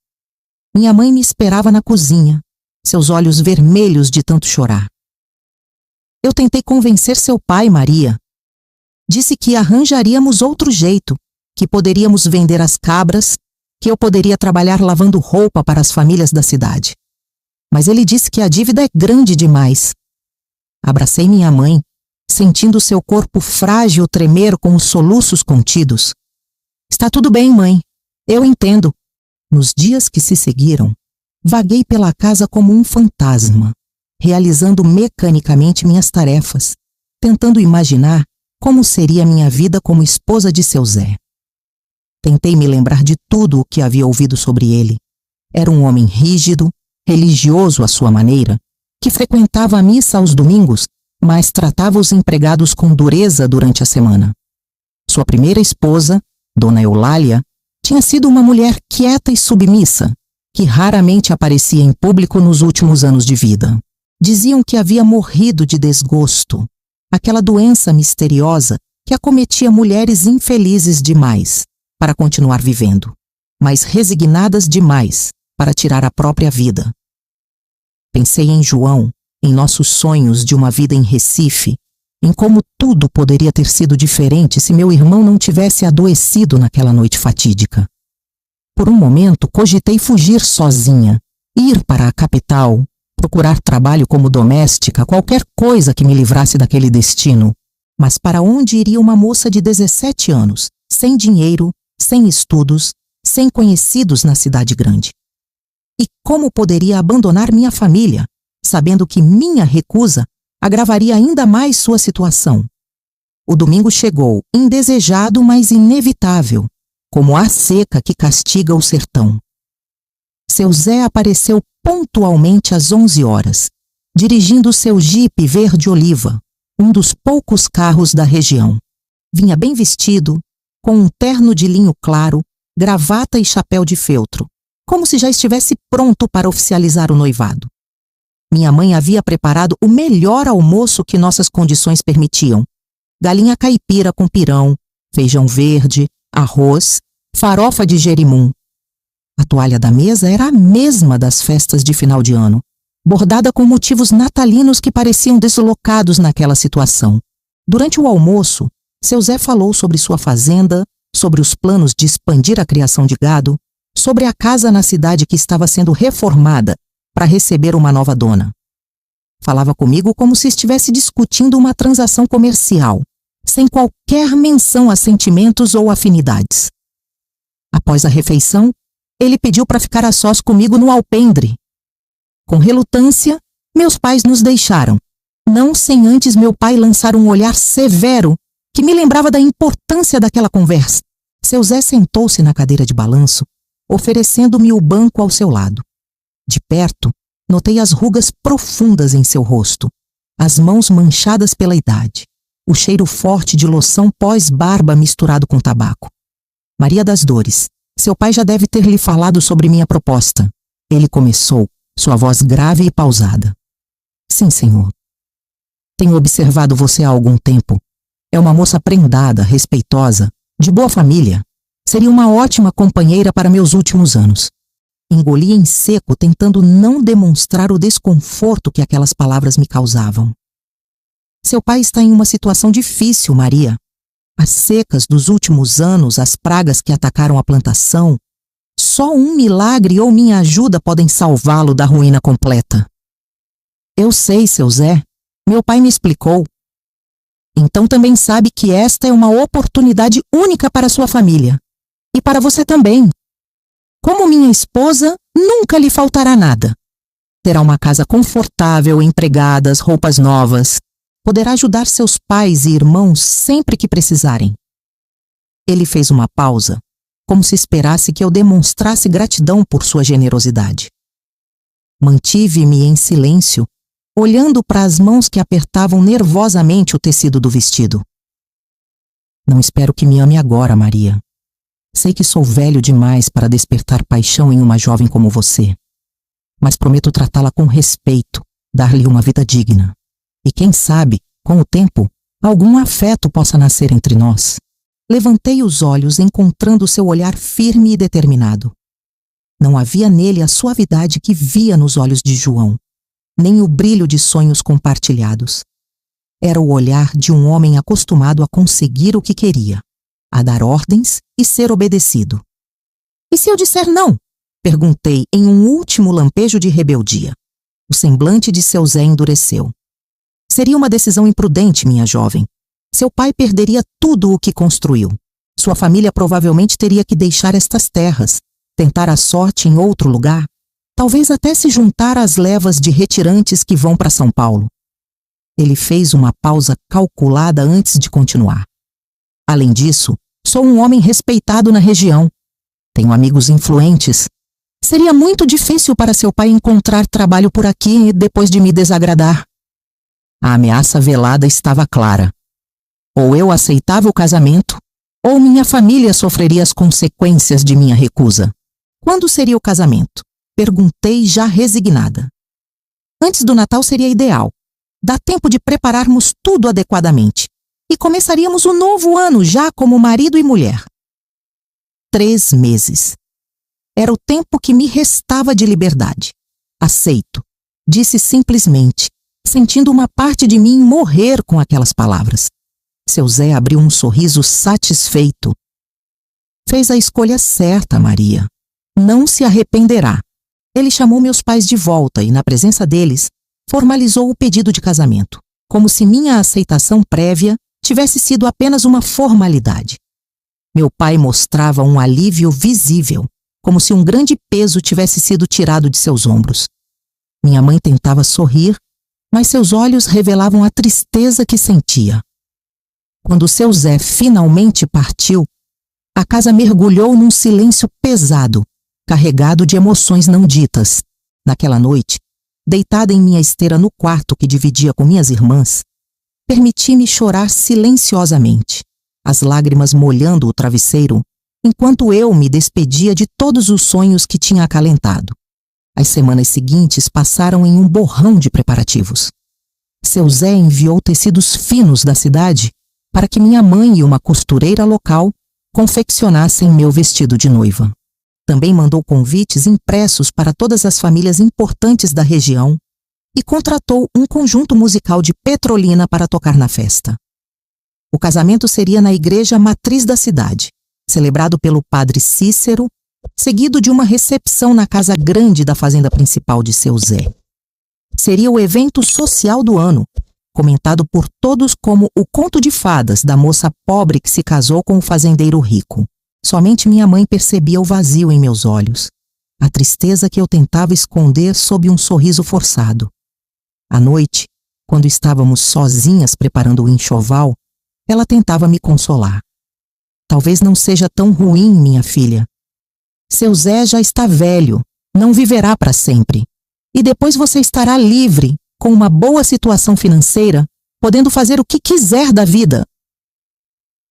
Minha mãe me esperava na cozinha, seus olhos vermelhos de tanto chorar. Eu tentei convencer seu pai, Maria. Disse que arranjaríamos outro jeito, que poderíamos vender as cabras, que eu poderia trabalhar lavando roupa para as famílias da cidade. Mas ele disse que a dívida é grande demais. Abracei minha mãe, sentindo seu corpo frágil tremer com os soluços contidos. Está tudo bem, mãe. Eu entendo. Nos dias que se seguiram, vaguei pela casa como um fantasma, realizando mecanicamente minhas tarefas, tentando imaginar como seria minha vida como esposa de seu Zé. Tentei me lembrar de tudo o que havia ouvido sobre ele. Era um homem rígido, religioso à sua maneira, que frequentava a missa aos domingos, mas tratava os empregados com dureza durante a semana. Sua primeira esposa, Dona Eulália, tinha sido uma mulher quieta e submissa, que raramente aparecia em público nos últimos anos de vida. Diziam que havia morrido de desgosto, aquela doença misteriosa que acometia mulheres infelizes demais para continuar vivendo, mas resignadas demais para tirar a própria vida. Pensei em João, em nossos sonhos de uma vida em Recife, em como tudo poderia ter sido diferente se meu irmão não tivesse adoecido naquela noite fatídica. Por um momento, cogitei fugir sozinha, ir para a capital, procurar trabalho como doméstica, qualquer coisa que me livrasse daquele destino. Mas para onde iria uma moça de 17 anos, sem dinheiro, sem estudos, sem conhecidos na cidade grande? E como poderia abandonar minha família, sabendo que minha recusa agravaria ainda mais sua situação? O domingo chegou, indesejado, mas inevitável, como a seca que castiga o sertão. Seu Zé apareceu pontualmente às 11 horas, dirigindo seu jipe verde-oliva, um dos poucos carros da região. Vinha bem vestido, com um terno de linho claro, gravata e chapéu de feltro, como se já estivesse pronto para oficializar o noivado. Minha mãe havia preparado o melhor almoço que nossas condições permitiam: galinha caipira com pirão, feijão verde, arroz, farofa de jerimum. A toalha da mesa era a mesma das festas de final de ano, bordada com motivos natalinos que pareciam deslocados naquela situação. Durante o almoço, seu Zé falou sobre sua fazenda, sobre os planos de expandir a criação de gado, sobre a casa na cidade que estava sendo reformada para receber uma nova dona. Falava comigo como se estivesse discutindo uma transação comercial, sem qualquer menção a sentimentos ou afinidades. Após a refeição, ele pediu para ficar a sós comigo no alpendre. Com relutância, meus pais nos deixaram, não sem antes meu pai lançar um olhar severo que me lembrava da importância daquela conversa. Seu Zé sentou-se na cadeira de balanço, oferecendo-me o banco ao seu lado. De perto, notei as rugas profundas em seu rosto, as mãos manchadas pela idade, o cheiro forte de loção pós-barba misturado com tabaco. Maria das Dores, seu pai já deve ter lhe falado sobre minha proposta. Ele começou, sua voz grave e pausada. Sim, senhor. Tenho observado você há algum tempo. É uma moça prendada, respeitosa, de boa família. Seria uma ótima companheira para meus últimos anos. Engoli em seco, tentando não demonstrar o desconforto que aquelas palavras me causavam. Seu pai está em uma situação difícil, Maria. As secas dos últimos anos, as pragas que atacaram a plantação, só um milagre ou minha ajuda podem salvá-lo da ruína completa. Eu sei, seu Zé. Meu pai me explicou. Então também sabe que esta é uma oportunidade única para sua família. E para você também. Como minha esposa, nunca lhe faltará nada. Terá uma casa confortável, empregadas, roupas novas. Poderá ajudar seus pais e irmãos sempre que precisarem. Ele fez uma pausa, como se esperasse que eu demonstrasse gratidão por sua generosidade. Mantive-me em silêncio, olhando para as mãos que apertavam nervosamente o tecido do vestido. Não espero que me ame agora, Maria. Sei que sou velho demais para despertar paixão em uma jovem como você. Mas prometo tratá-la com respeito, dar-lhe uma vida digna. E quem sabe, com o tempo, algum afeto possa nascer entre nós. Levantei os olhos, encontrando seu olhar firme e determinado. Não havia nele a suavidade que via nos olhos de João, nem o brilho de sonhos compartilhados. Era o olhar de um homem acostumado a conseguir o que queria, a dar ordens e ser obedecido. E se eu disser não? Perguntei em um último lampejo de rebeldia. O semblante de seu Zé endureceu. Seria uma decisão imprudente, minha jovem. Seu pai perderia tudo o que construiu. Sua família provavelmente teria que deixar estas terras, tentar a sorte em outro lugar, talvez até se juntar às levas de retirantes que vão para São Paulo. Ele fez uma pausa calculada antes de continuar. Além disso, sou um homem respeitado na região. Tenho amigos influentes. Seria muito difícil para seu pai encontrar trabalho por aqui depois de me desagradar. A ameaça velada estava clara. Ou eu aceitava o casamento, ou minha família sofreria as consequências de minha recusa. Quando seria o casamento? Perguntei já resignada. Antes do Natal seria ideal. Dá tempo de prepararmos tudo adequadamente. E começaríamos o novo ano já como marido e mulher. 3 meses. Era o tempo que me restava de liberdade. Aceito. Disse simplesmente, sentindo uma parte de mim morrer com aquelas palavras. Seu Zé abriu um sorriso satisfeito. Fez a escolha certa, Maria. Não se arrependerá. Ele chamou meus pais de volta e, na presença deles, formalizou o pedido de casamento, como se minha aceitação prévia tivesse sido apenas uma formalidade. Meu pai mostrava um alívio visível, como se um grande peso tivesse sido tirado de seus ombros. Minha mãe tentava sorrir, mas seus olhos revelavam a tristeza que sentia. Quando seu Zé finalmente partiu, a casa mergulhou num silêncio pesado, carregado de emoções não ditas. Naquela noite, deitada em minha esteira no quarto que dividia com minhas irmãs, permiti-me chorar silenciosamente, as lágrimas molhando o travesseiro, enquanto eu me despedia de todos os sonhos que tinha acalentado. As semanas seguintes passaram em um borrão de preparativos. Seu Zé enviou tecidos finos da cidade para que minha mãe e uma costureira local confeccionassem meu vestido de noiva. Também mandou convites impressos para todas as famílias importantes da região e contratou um conjunto musical de Petrolina para tocar na festa. O casamento seria na igreja matriz da cidade, celebrado pelo padre Cícero, seguido de uma recepção na casa grande da fazenda principal de seu Zé. Seria o evento social do ano, comentado por todos como o conto de fadas da moça pobre que se casou com o fazendeiro rico. Somente minha mãe percebia o vazio em meus olhos, a tristeza que eu tentava esconder sob um sorriso forçado. À noite, quando estávamos sozinhas preparando o enxoval, ela tentava me consolar. Talvez não seja tão ruim, minha filha. Seu Zé já está velho, não viverá para sempre. E depois você estará livre, com uma boa situação financeira, podendo fazer o que quiser da vida.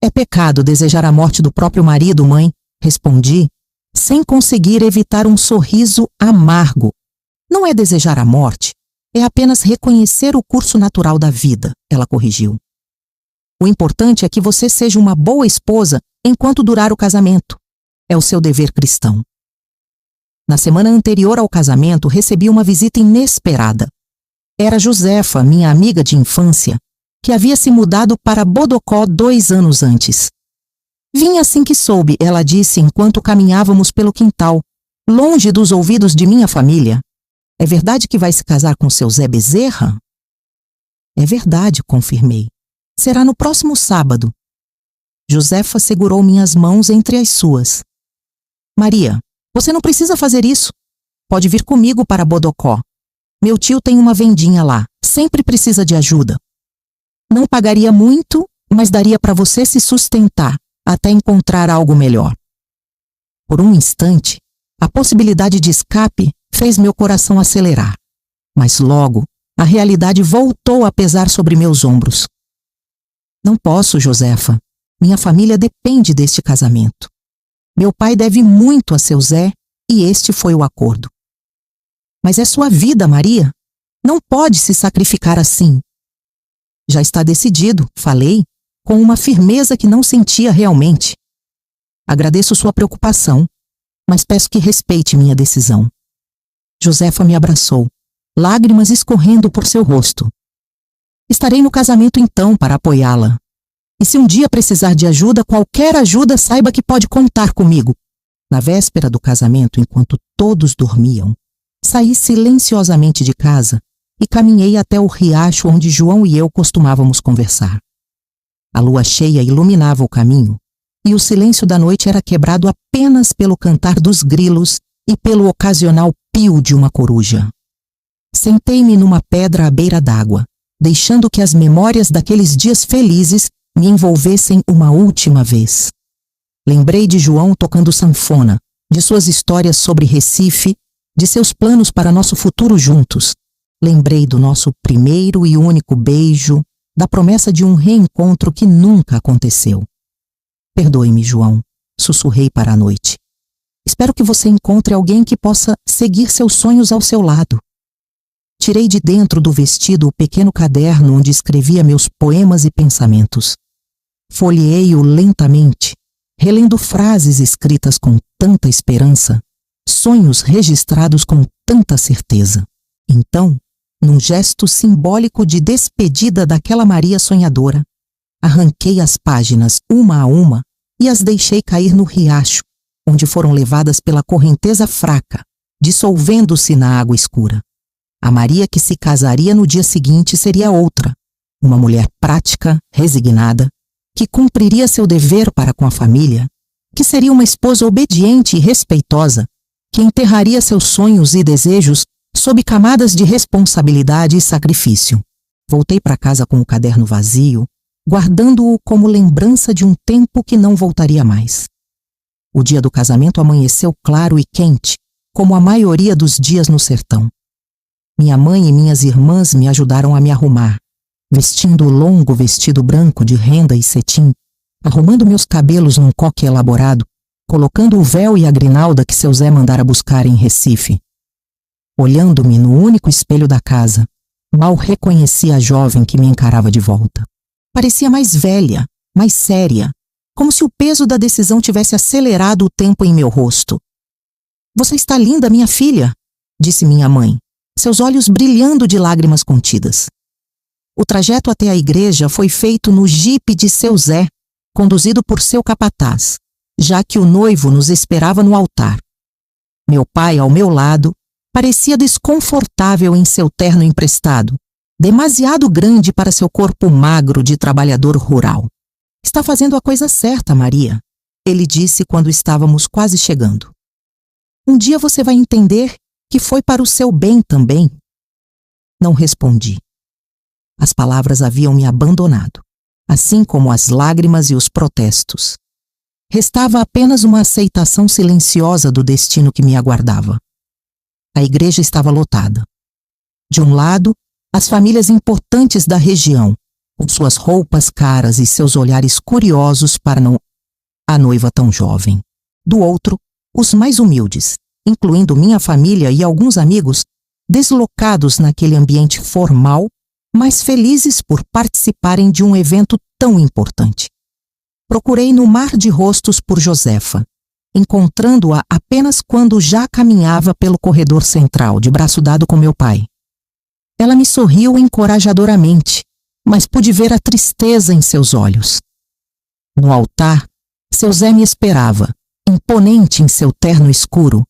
É pecado desejar a morte do próprio marido, mãe, respondi, sem conseguir evitar um sorriso amargo. Não é desejar a morte, é apenas reconhecer o curso natural da vida, ela corrigiu. O importante é que você seja uma boa esposa enquanto durar o casamento. É o seu dever cristão. Na semana anterior ao casamento, recebi uma visita inesperada. Era Josefa, minha amiga de infância, que havia se mudado para Bodocó 2 anos antes. Vim assim que soube, ela disse enquanto caminhávamos pelo quintal, longe dos ouvidos de minha família. É verdade que vai se casar com seu Zé Bezerra? É verdade, confirmei. Será no próximo sábado. Josefa segurou minhas mãos entre as suas. Maria, você não precisa fazer isso. Pode vir comigo para Bodocó. Meu tio tem uma vendinha lá, sempre precisa de ajuda. Não pagaria muito, mas daria para você se sustentar até encontrar algo melhor. Por um instante, a possibilidade de escape fez meu coração acelerar. Mas logo, a realidade voltou a pesar sobre meus ombros. Não posso, Josefa. Minha família depende deste casamento. Meu pai deve muito a seu Zé e este foi o acordo. Mas é sua vida, Maria. Não pode se sacrificar assim. Já está decidido, falei, com uma firmeza que não sentia realmente. Agradeço sua preocupação, mas peço que respeite minha decisão. Josefa me abraçou, lágrimas escorrendo por seu rosto. Estarei no casamento então para apoiá-la. E se um dia precisar de ajuda, qualquer ajuda, saiba que pode contar comigo. Na véspera do casamento, enquanto todos dormiam, saí silenciosamente de casa e caminhei até o riacho onde João e eu costumávamos conversar. A lua cheia iluminava o caminho e o silêncio da noite era quebrado apenas pelo cantar dos grilos e pelo ocasional pio de uma coruja. Sentei-me numa pedra à beira d'água, deixando que as memórias daqueles dias felizes me envolvessem uma última vez. Lembrei de João tocando sanfona, de suas histórias sobre Recife, de seus planos para nosso futuro juntos. Lembrei do nosso primeiro e único beijo, da promessa de um reencontro que nunca aconteceu. Perdoe-me, João, sussurrei para a noite. Espero que você encontre alguém que possa seguir seus sonhos ao seu lado. Tirei de dentro do vestido o pequeno caderno onde escrevia meus poemas e pensamentos. Folheei-o lentamente, relendo frases escritas com tanta esperança, sonhos registrados com tanta certeza. Então, num gesto simbólico de despedida daquela Maria sonhadora, arranquei as páginas uma a uma e as deixei cair no riacho, onde foram levadas pela correnteza fraca, dissolvendo-se na água escura. A Maria que se casaria no dia seguinte seria outra, uma mulher prática, resignada, que cumpriria seu dever para com a família, que seria uma esposa obediente e respeitosa, que enterraria seus sonhos e desejos sob camadas de responsabilidade e sacrifício. Voltei para casa com o caderno vazio, guardando-o como lembrança de um tempo que não voltaria mais. O dia do casamento amanheceu claro e quente, como a maioria dos dias no sertão. Minha mãe e minhas irmãs me ajudaram a me arrumar, vestindo o longo vestido branco de renda e cetim, arrumando meus cabelos num coque elaborado, colocando o véu e a grinalda que seu Zé mandara buscar em Recife. Olhando-me no único espelho da casa, mal reconheci a jovem que me encarava de volta. Parecia mais velha, mais séria, como se o peso da decisão tivesse acelerado o tempo em meu rosto. Você está linda, minha filha, disse minha mãe, seus olhos brilhando de lágrimas contidas. O trajeto até a igreja foi feito no jipe de seu Zé, conduzido por seu capataz, já que o noivo nos esperava no altar. Meu pai, ao meu lado, parecia desconfortável em seu terno emprestado, demasiado grande para seu corpo magro de trabalhador rural. Está fazendo a coisa certa, Maria, ele disse quando estávamos quase chegando. Um dia você vai entender que foi para o seu bem também. Não respondi. As palavras haviam me abandonado, assim como as lágrimas e os protestos. Restava apenas uma aceitação silenciosa do destino que me aguardava. A igreja estava lotada. De um lado, as famílias importantes da região, com suas roupas caras e seus olhares curiosos para a noiva tão jovem. Do outro, os mais humildes, incluindo minha família e alguns amigos, deslocados naquele ambiente formal, mas felizes por participarem de um evento tão importante. Procurei no mar de rostos por Josefa, encontrando-a apenas quando já caminhava pelo corredor central, de braço dado com meu pai. Ela me sorriu encorajadoramente, mas pude ver a tristeza em seus olhos. No altar, seu Zé me esperava, imponente em seu terno escuro,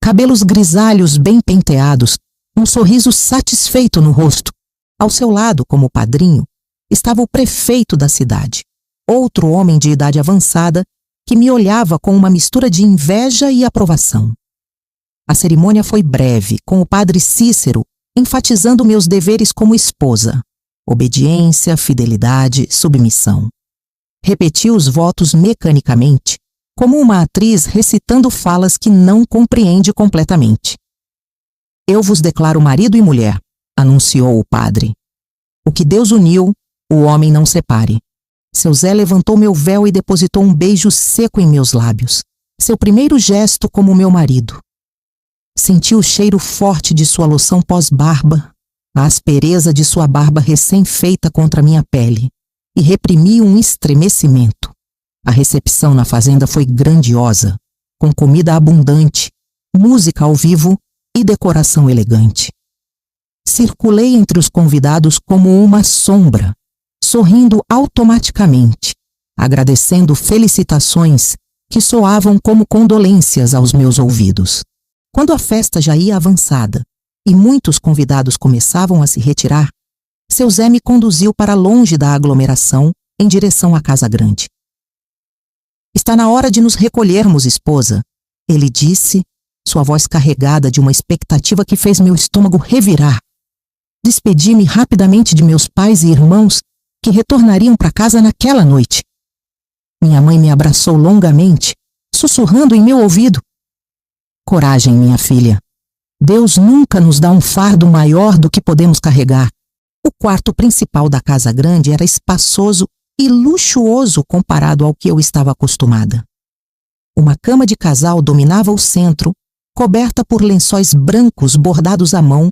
cabelos grisalhos bem penteados, um sorriso satisfeito no rosto. Ao seu lado, como padrinho, estava o prefeito da cidade, outro homem de idade avançada que me olhava com uma mistura de inveja e aprovação. A cerimônia foi breve, com o padre Cícero enfatizando meus deveres como esposa: obediência, fidelidade, submissão. Repeti os votos mecanicamente, como uma atriz recitando falas que não compreende completamente. Eu vos declaro marido e mulher, anunciou o padre. O que Deus uniu, o homem não separe. Seu Zé levantou meu véu e depositou um beijo seco em meus lábios, seu primeiro gesto como meu marido. Senti o cheiro forte de sua loção pós-barba, a aspereza de sua barba recém-feita contra minha pele, e reprimi um estremecimento. A recepção na fazenda foi grandiosa, com comida abundante, música ao vivo e decoração elegante. Circulei entre os convidados como uma sombra, sorrindo automaticamente, agradecendo felicitações que soavam como condolências aos meus ouvidos. Quando a festa já ia avançada e muitos convidados começavam a se retirar, seu Zé me conduziu para longe da aglomeração, em direção à casa grande. Está na hora de nos recolhermos, esposa, ele disse, sua voz carregada de uma expectativa que fez meu estômago revirar. Despedi-me rapidamente de meus pais e irmãos que retornariam para casa naquela noite. Minha mãe me abraçou longamente, sussurrando em meu ouvido: coragem, minha filha. Deus nunca nos dá um fardo maior do que podemos carregar. O quarto principal da casa grande era espaçoso e luxuoso comparado ao que eu estava acostumada. Uma cama de casal dominava o centro, coberta por lençóis brancos bordados à mão.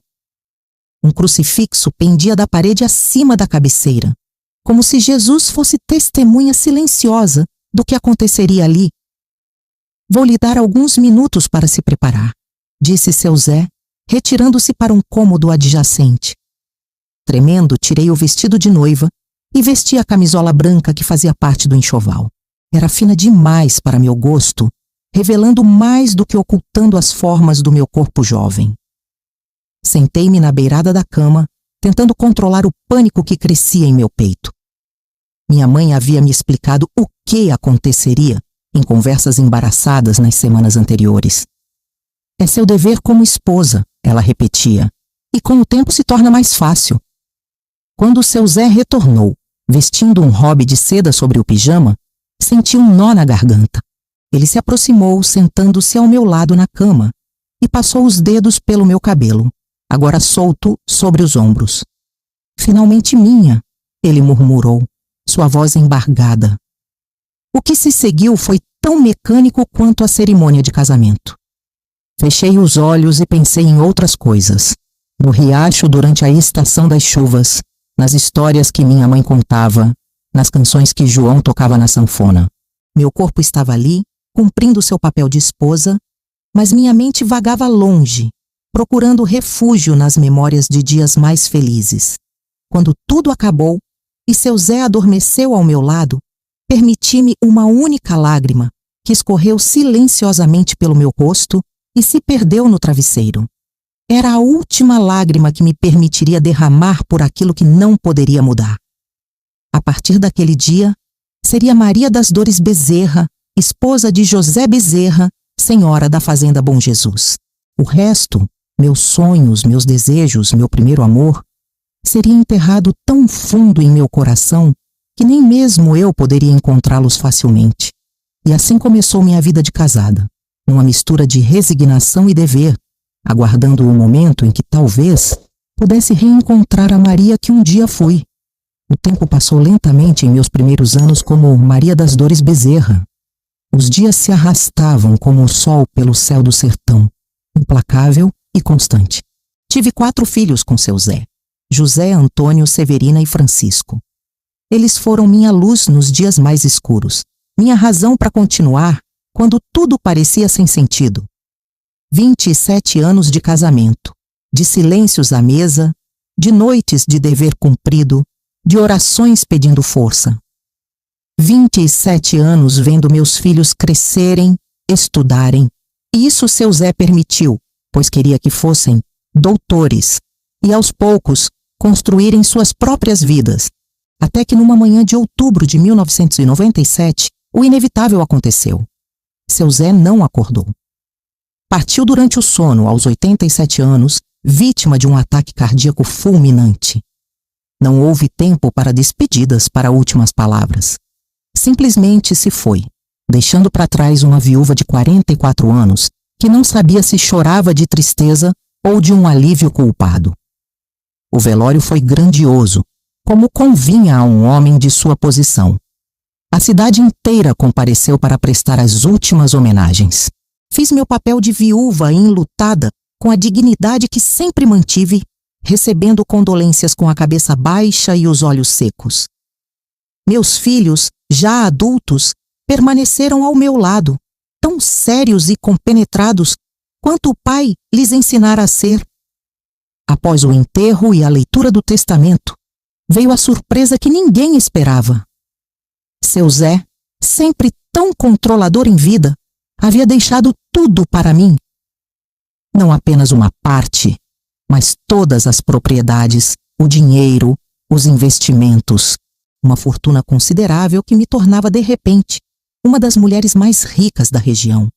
Um crucifixo pendia da parede acima da cabeceira, como se Jesus fosse testemunha silenciosa do que aconteceria ali. Vou lhe dar alguns minutos para se preparar, disse seu Zé, retirando-se para um cômodo adjacente. Tremendo, tirei o vestido de noiva e vesti a camisola branca que fazia parte do enxoval. Era fina demais para meu gosto, revelando mais do que ocultando as formas do meu corpo jovem. Sentei-me na beirada da cama, tentando controlar o pânico que crescia em meu peito. Minha mãe havia me explicado o que aconteceria em conversas embaraçadas nas semanas anteriores. É seu dever como esposa, ela repetia, e com o tempo se torna mais fácil. Quando seu Zé retornou, vestindo um robe de seda sobre o pijama, senti um nó na garganta. Ele se aproximou, sentando-se ao meu lado na cama, e passou os dedos pelo meu cabelo, agora solto sobre os ombros. Finalmente minha, ele murmurou, sua voz embargada. O que se seguiu foi tão mecânico quanto a cerimônia de casamento. Fechei os olhos e pensei em outras coisas. No riacho durante a estação das chuvas, nas histórias que minha mãe contava, nas canções que João tocava na sanfona. Meu corpo estava ali, cumprindo seu papel de esposa, mas minha mente vagava longe, procurando refúgio nas memórias de dias mais felizes. Quando tudo acabou e seu Zé adormeceu ao meu lado, permiti-me uma única lágrima que escorreu silenciosamente pelo meu rosto e se perdeu no travesseiro. Era a última lágrima que me permitiria derramar por aquilo que não poderia mudar. A partir daquele dia, seria Maria das Dores Bezerra, esposa de José Bezerra, senhora da Fazenda Bom Jesus. O resto, meus sonhos, meus desejos, meu primeiro amor, seria enterrado tão fundo em meu coração que nem mesmo eu poderia encontrá-los facilmente. E assim começou minha vida de casada, numa mistura de resignação e dever, aguardando o momento em que talvez pudesse reencontrar a Maria que um dia fui. O tempo passou lentamente em meus primeiros anos como Maria das Dores Bezerra. Os dias se arrastavam como o sol pelo céu do sertão, implacável e constante. Tive 4 filhos com seu Zé: José, Antônio, Severina e Francisco. Eles foram minha luz nos dias mais escuros, minha razão para continuar quando tudo parecia sem sentido. 27 anos de casamento, de silêncios à mesa, de noites de dever cumprido, de orações pedindo força. 27 anos vendo meus filhos crescerem, estudarem, e isso seu Zé permitiu, pois queria que fossem doutores e aos poucos construírem suas próprias vidas, até que numa manhã de outubro de 1997, o inevitável aconteceu. Seu Zé não acordou. Partiu durante o sono, aos 87 anos, vítima de um ataque cardíaco fulminante. Não houve tempo para despedidas, para últimas palavras. Simplesmente se foi, deixando para trás uma viúva de 44 anos que não sabia se chorava de tristeza ou de um alívio culpado. O velório foi grandioso, como convinha a um homem de sua posição. A cidade inteira compareceu para prestar as últimas homenagens. Fiz meu papel de viúva enlutada com a dignidade que sempre mantive, recebendo condolências com a cabeça baixa e os olhos secos. Meus filhos, já adultos, permaneceram ao meu lado, tão sérios e compenetrados quanto o pai lhes ensinara a ser. Após o enterro e a leitura do testamento, veio a surpresa que ninguém esperava. Seu Zé, sempre tão controlador em vida, havia deixado tudo para mim. Não apenas uma parte, mas todas as propriedades, o dinheiro, os investimentos, uma fortuna considerável que me tornava de repente uma das mulheres mais ricas da região.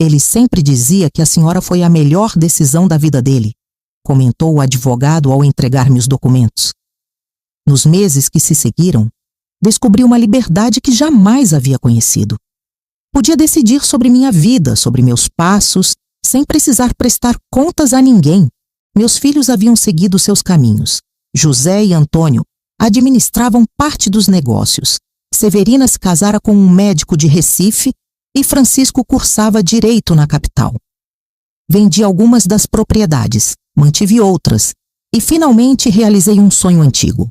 Ele sempre dizia que a senhora foi a melhor decisão da vida dele, comentou o advogado ao entregar-me os documentos. Nos meses que se seguiram, descobri uma liberdade que jamais havia conhecido. Podia decidir sobre minha vida, sobre meus passos, sem precisar prestar contas a ninguém. Meus filhos haviam seguido seus caminhos. José e Antônio administravam parte dos negócios. Severina se casara com um médico de Recife e Francisco cursava direito na capital. Vendi algumas das propriedades, mantive outras e finalmente realizei um sonho antigo.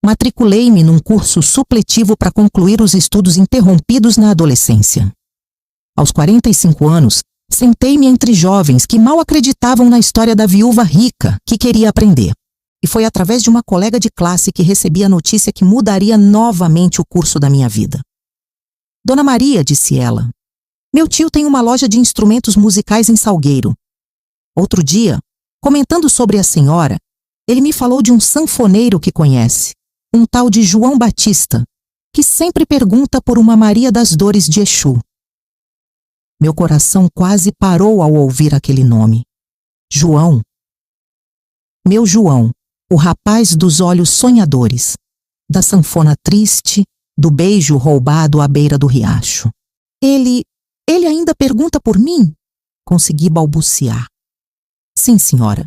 Matriculei-me num curso supletivo para concluir os estudos interrompidos na adolescência. Aos 45 anos, sentei-me entre jovens que mal acreditavam na história da viúva rica que queria aprender. E foi através de uma colega de classe que recebi a notícia que mudaria novamente o curso da minha vida. Dona Maria, disse ela, meu tio tem uma loja de instrumentos musicais em Salgueiro. Outro dia, comentando sobre a senhora, ele me falou de um sanfoneiro que conhece, um tal de João Batista, que sempre pergunta por uma Maria das Dores de Exu. Meu coração quase parou ao ouvir aquele nome. João. Meu João, o rapaz dos olhos sonhadores, da sanfona triste, do beijo roubado à beira do riacho. Ele ainda pergunta por mim? Consegui balbuciar. Sim, senhora.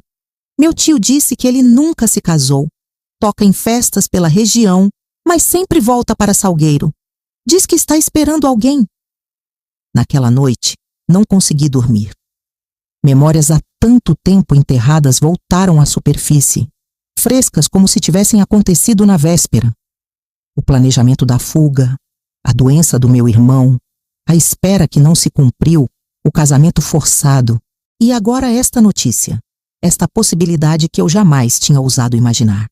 Meu tio disse que ele nunca se casou. Toca em festas pela região, mas sempre volta para Salgueiro. Diz que está esperando alguém. Naquela noite, não consegui dormir. Memórias há tanto tempo enterradas voltaram à superfície, frescas como se tivessem acontecido na véspera. O planejamento da fuga, a doença do meu irmão, a espera que não se cumpriu, o casamento forçado, e agora esta notícia, esta possibilidade que eu jamais tinha ousado imaginar.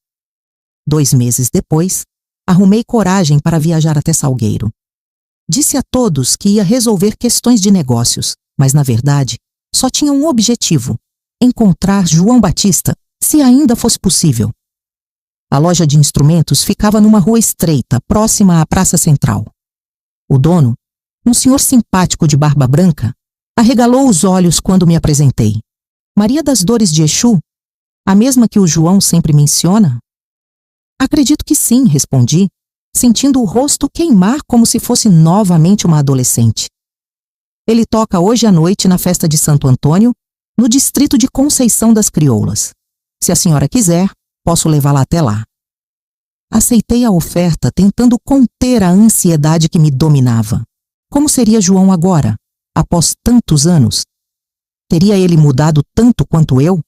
2 meses depois, arrumei coragem para viajar até Salgueiro. Arrumei coragem para viajar até Salgueiro. Disse a todos que ia resolver questões de negócios, mas na verdade só tinha um objetivo: encontrar João Batista, se ainda fosse possível. A loja de instrumentos ficava numa rua estreita, próxima à Praça Central. O dono, um senhor simpático de barba branca, arregalou os olhos quando me apresentei. Maria das Dores de Exu? A mesma que o João sempre menciona? Acredito que sim, respondi, sentindo o rosto queimar como se fosse novamente uma adolescente. Ele toca hoje à noite na festa de Santo Antônio, no distrito de Conceição das Crioulas. Se a senhora quiser, posso levá-la até lá. Aceitei a oferta, tentando conter a ansiedade que me dominava. Como seria João agora, após tantos anos? Teria ele mudado tanto quanto eu?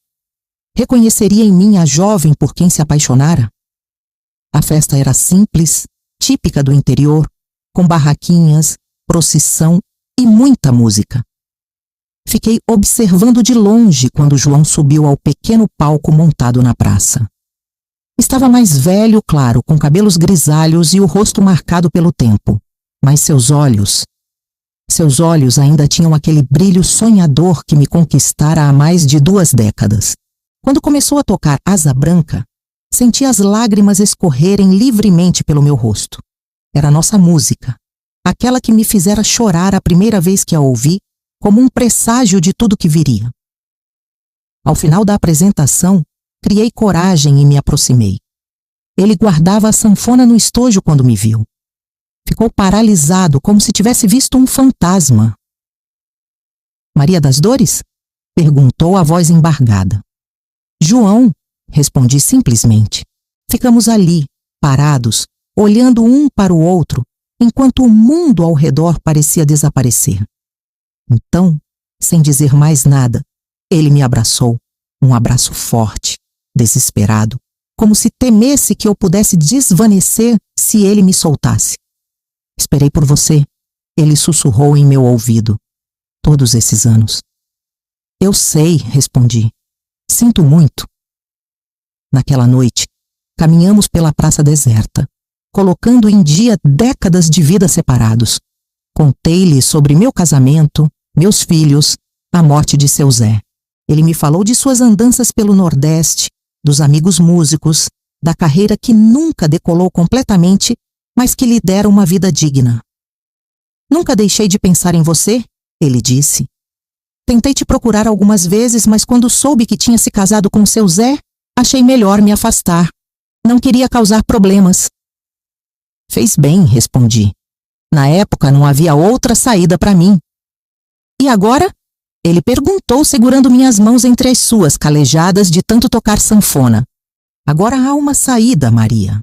Reconheceria em mim a jovem por quem se apaixonara? A festa era simples, típica do interior, com barraquinhas, procissão e muita música. Fiquei observando de longe quando João subiu ao pequeno palco montado na praça. Estava mais velho, claro, com cabelos grisalhos e o rosto marcado pelo tempo, mas seus olhos ainda tinham aquele brilho sonhador que me conquistara há mais de 2 décadas. Quando começou a tocar Asa Branca, senti as lágrimas escorrerem livremente pelo meu rosto. Era nossa música, aquela que me fizera chorar a primeira vez que a ouvi, como um presságio de tudo que viria. Ao final da apresentação, criei coragem e me aproximei. Ele guardava a sanfona no estojo quando me viu. Ficou paralisado, como se tivesse visto um fantasma. Maria das Dores? Perguntou a voz embargada. João, respondi simplesmente. Ficamos ali, parados, olhando um para o outro, enquanto o mundo ao redor parecia desaparecer. Então, sem dizer mais nada, ele me abraçou, um abraço forte, desesperado, como se temesse que eu pudesse desvanecer se ele me soltasse. Esperei por você, ele sussurrou em meu ouvido. Todos esses anos. Eu sei, respondi. Sinto muito. Naquela noite, caminhamos pela praça deserta, colocando em dia décadas de vida separados. Contei-lhe sobre meu casamento, meus filhos, a morte de seu Zé. Ele me falou de suas andanças pelo Nordeste, dos amigos músicos, da carreira que nunca decolou completamente, mas que lhe dera uma vida digna. Nunca deixei de pensar em você, ele disse. Tentei te procurar algumas vezes, mas quando soube que tinha se casado com seu Zé, achei melhor me afastar. Não queria causar problemas. Fez bem, respondi. Na época não havia outra saída para mim. E agora? Ele perguntou, segurando minhas mãos entre as suas, calejadas de tanto tocar sanfona. Agora há uma saída, Maria.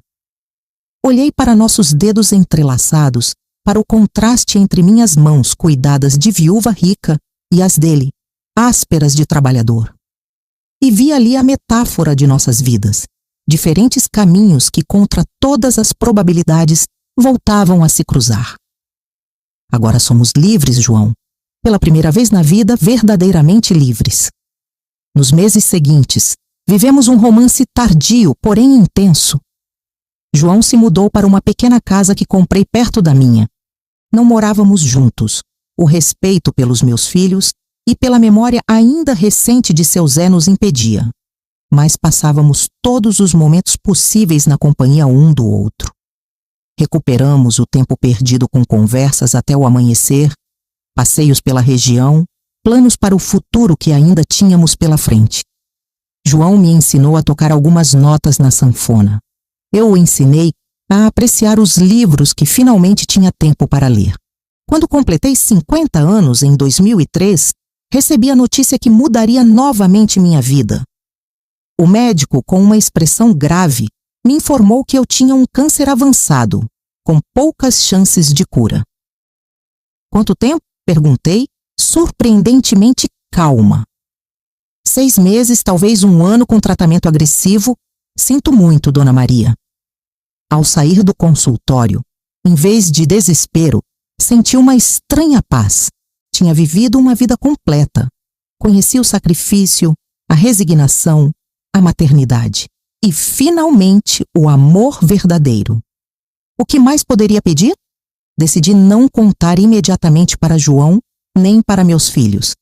Olhei para nossos dedos entrelaçados, para o contraste entre minhas mãos cuidadas de viúva rica e as dele, ásperas de trabalhador. E vi ali a metáfora de nossas vidas, diferentes caminhos que, contra todas as probabilidades, voltavam a se cruzar. Agora somos livres, João. Pela primeira vez na vida, verdadeiramente livres. Nos meses seguintes, vivemos um romance tardio, porém intenso. João se mudou para uma pequena casa que comprei perto da minha. Não morávamos juntos. O respeito pelos meus filhos e pela memória ainda recente de seu Zé nos impedia. Mas passávamos todos os momentos possíveis na companhia um do outro. Recuperamos o tempo perdido com conversas até o amanhecer, passeios pela região, planos para o futuro que ainda tínhamos pela frente. João me ensinou a tocar algumas notas na sanfona. Eu o ensinei a apreciar os livros que finalmente tinha tempo para ler. Quando completei 50 anos, em 2003, recebi a notícia que mudaria novamente minha vida. O médico, com uma expressão grave, me informou que eu tinha um câncer avançado, com poucas chances de cura. Quanto tempo? Perguntei, surpreendentemente calma. 6 meses, talvez 1 ano com tratamento agressivo. Sinto muito, Dona Maria. Ao sair do consultório, em vez de desespero, senti uma estranha paz. Tinha vivido uma vida completa. Conheci o sacrifício, a resignação, a maternidade. e, finalmente, o amor verdadeiro. O que mais poderia pedir? Decidi não contar imediatamente para João nem para meus filhos.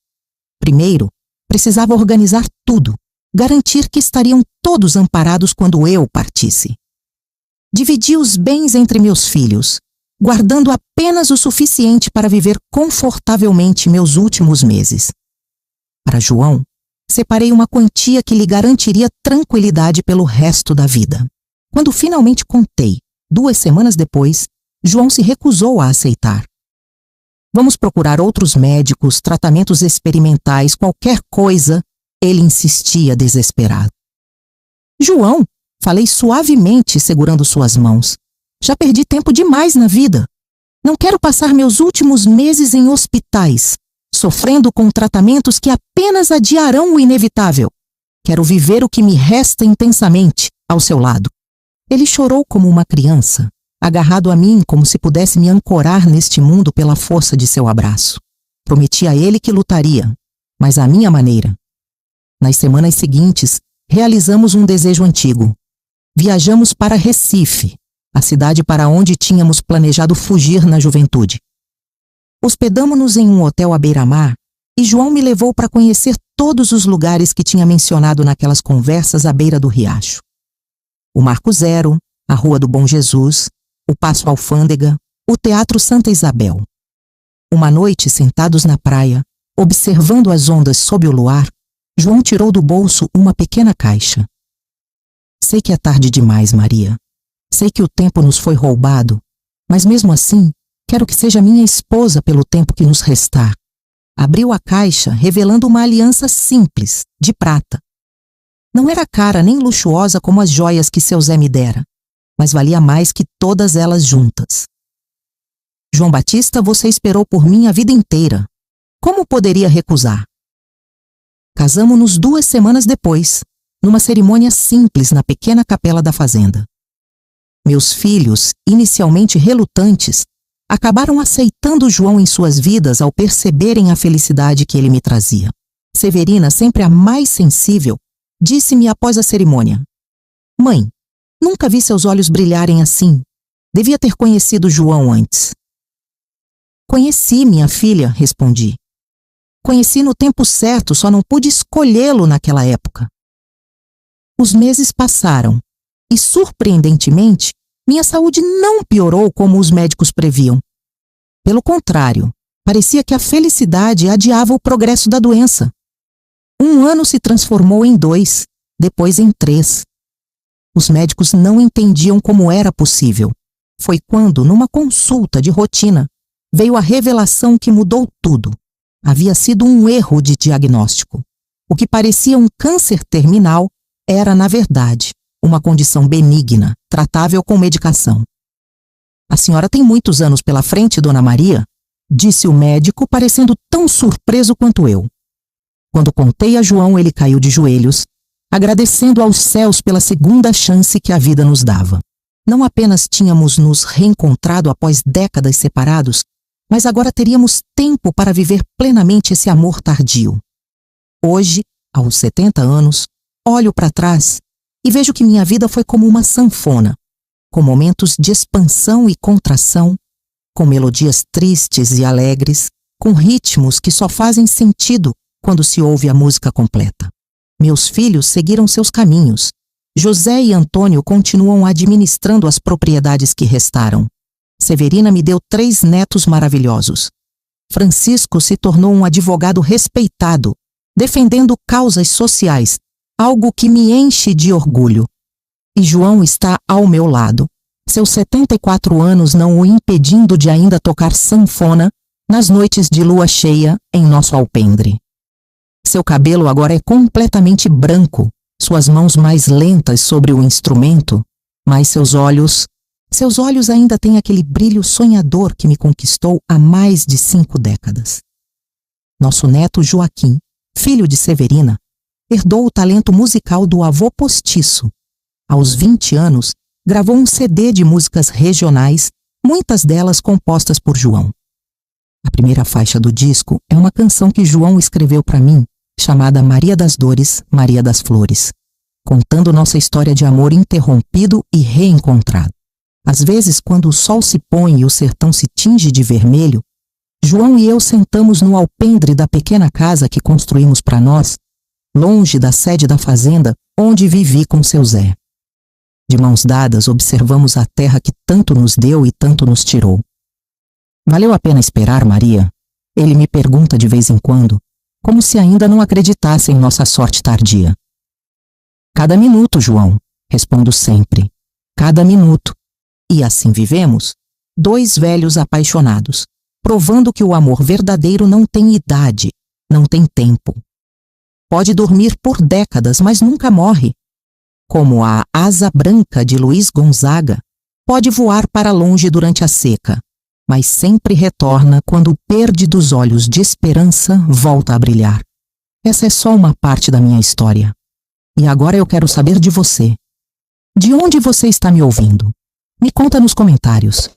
Primeiro, precisava organizar tudo, garantir que estariam todos amparados quando eu partisse. Dividi os bens entre meus filhos, guardando apenas o suficiente para viver confortavelmente meus últimos meses. Para João, separei uma quantia que lhe garantiria tranquilidade pelo resto da vida. Quando finalmente contei, 2 semanas depois, João se recusou a aceitar. Vamos procurar outros médicos, tratamentos experimentais, qualquer coisa, ele insistia desesperado. João, falei suavemente, segurando suas mãos. Já perdi tempo demais na vida. Não quero passar meus últimos meses em hospitais, sofrendo com tratamentos que apenas adiarão o inevitável. Quero viver o que me resta intensamente, ao seu lado. Ele chorou como uma criança, agarrado a mim como se pudesse me ancorar neste mundo pela força de seu abraço. Prometi a ele que lutaria, mas à minha maneira. Nas semanas seguintes, realizamos um desejo antigo. Viajamos para Recife, a cidade para onde tínhamos planejado fugir na juventude. Hospedamo-nos em um hotel à beira-mar e João me levou para conhecer todos os lugares que tinha mencionado naquelas conversas à beira do riacho. O Marco Zero, a Rua do Bom Jesus, o Paço Alfândega, o Teatro Santa Isabel. Uma noite, sentados na praia, observando as ondas sob o luar, João tirou do bolso uma pequena caixa. Sei que é tarde demais, Maria. Sei que o tempo nos foi roubado, mas mesmo assim, quero que seja minha esposa pelo tempo que nos restar. Abriu a caixa, revelando uma aliança simples, de prata. Não era cara nem luxuosa como as joias que seu Zé me dera, mas valia mais que todas elas juntas. João Batista, você esperou por mim a vida inteira. Como poderia recusar? Casamo-nos 2 semanas depois, numa cerimônia simples na pequena capela da fazenda. Meus filhos, inicialmente relutantes, acabaram aceitando João em suas vidas ao perceberem a felicidade que ele me trazia. Severina, sempre a mais sensível, disse-me após a cerimônia: Mãe, nunca vi seus olhos brilharem assim. Devia ter conhecido João antes. Conheci, minha filha, respondi. Conheci no tempo certo, só não pude escolhê-lo naquela época. Os meses passaram e, surpreendentemente, minha saúde não piorou como os médicos previam. Pelo contrário, parecia que a felicidade adiava o progresso da doença. 1 ano se transformou em 2, depois em 3. Os médicos não entendiam como era possível. Foi quando, numa consulta de rotina, veio a revelação que mudou tudo. Havia sido um erro de diagnóstico. O que parecia um câncer terminal era, na verdade, uma condição benigna, tratável com medicação. A senhora tem muitos anos pela frente, Dona Maria, disse o médico, parecendo tão surpreso quanto eu. Quando contei a João, ele caiu de joelhos, agradecendo aos céus pela segunda chance que a vida nos dava. Não apenas tínhamos nos reencontrado após décadas separados, mas agora teríamos tempo para viver plenamente esse amor tardio. Hoje, aos 70 anos, olho para trás e vejo que minha vida foi como uma sanfona, com momentos de expansão e contração, com melodias tristes e alegres, com ritmos que só fazem sentido quando se ouve a música completa. Meus filhos seguiram seus caminhos. José e Antônio continuam administrando as propriedades que restaram. Severina me deu 3 netos maravilhosos. Francisco se tornou um advogado respeitado, defendendo causas sociais, algo que me enche de orgulho. E João está ao meu lado, seus 74 anos não o impedindo de ainda tocar sanfona nas noites de lua cheia em nosso alpendre. Seu cabelo agora é completamente branco, suas mãos mais lentas sobre o instrumento, mas seus olhos ainda têm aquele brilho sonhador que me conquistou há mais de 5 décadas. Nosso neto Joaquim, filho de Severina, herdou o talento musical do avô postiço. Aos 20 anos, gravou um CD de músicas regionais, muitas delas compostas por João. A primeira faixa do disco é uma canção que João escreveu para mim, chamada Maria das Dores, Maria das Flores. contando nossa história de amor interrompido e reencontrado. Às vezes, quando o sol se põe e o sertão se tinge de vermelho, João e eu sentamos no alpendre da pequena casa que construímos para nós, longe da sede da fazenda onde vivi com seu Zé. De mãos dadas, observamos a terra que tanto nos deu e tanto nos tirou. Valeu a pena esperar, Maria? Ele me pergunta de vez em quando, como se ainda não acreditasse em nossa sorte tardia. Cada minuto, João, respondo sempre. Cada minuto. E assim vivemos, dois velhos apaixonados, provando que o amor verdadeiro não tem idade, não tem tempo. Pode dormir por décadas, mas nunca morre. Como a asa branca de Luiz Gonzaga, pode voar para longe durante a seca, mas sempre retorna quando o perde dos olhos de esperança volta a brilhar. Essa é só uma parte da minha história. E agora eu quero saber de você. De onde você está me ouvindo? Me conta nos comentários.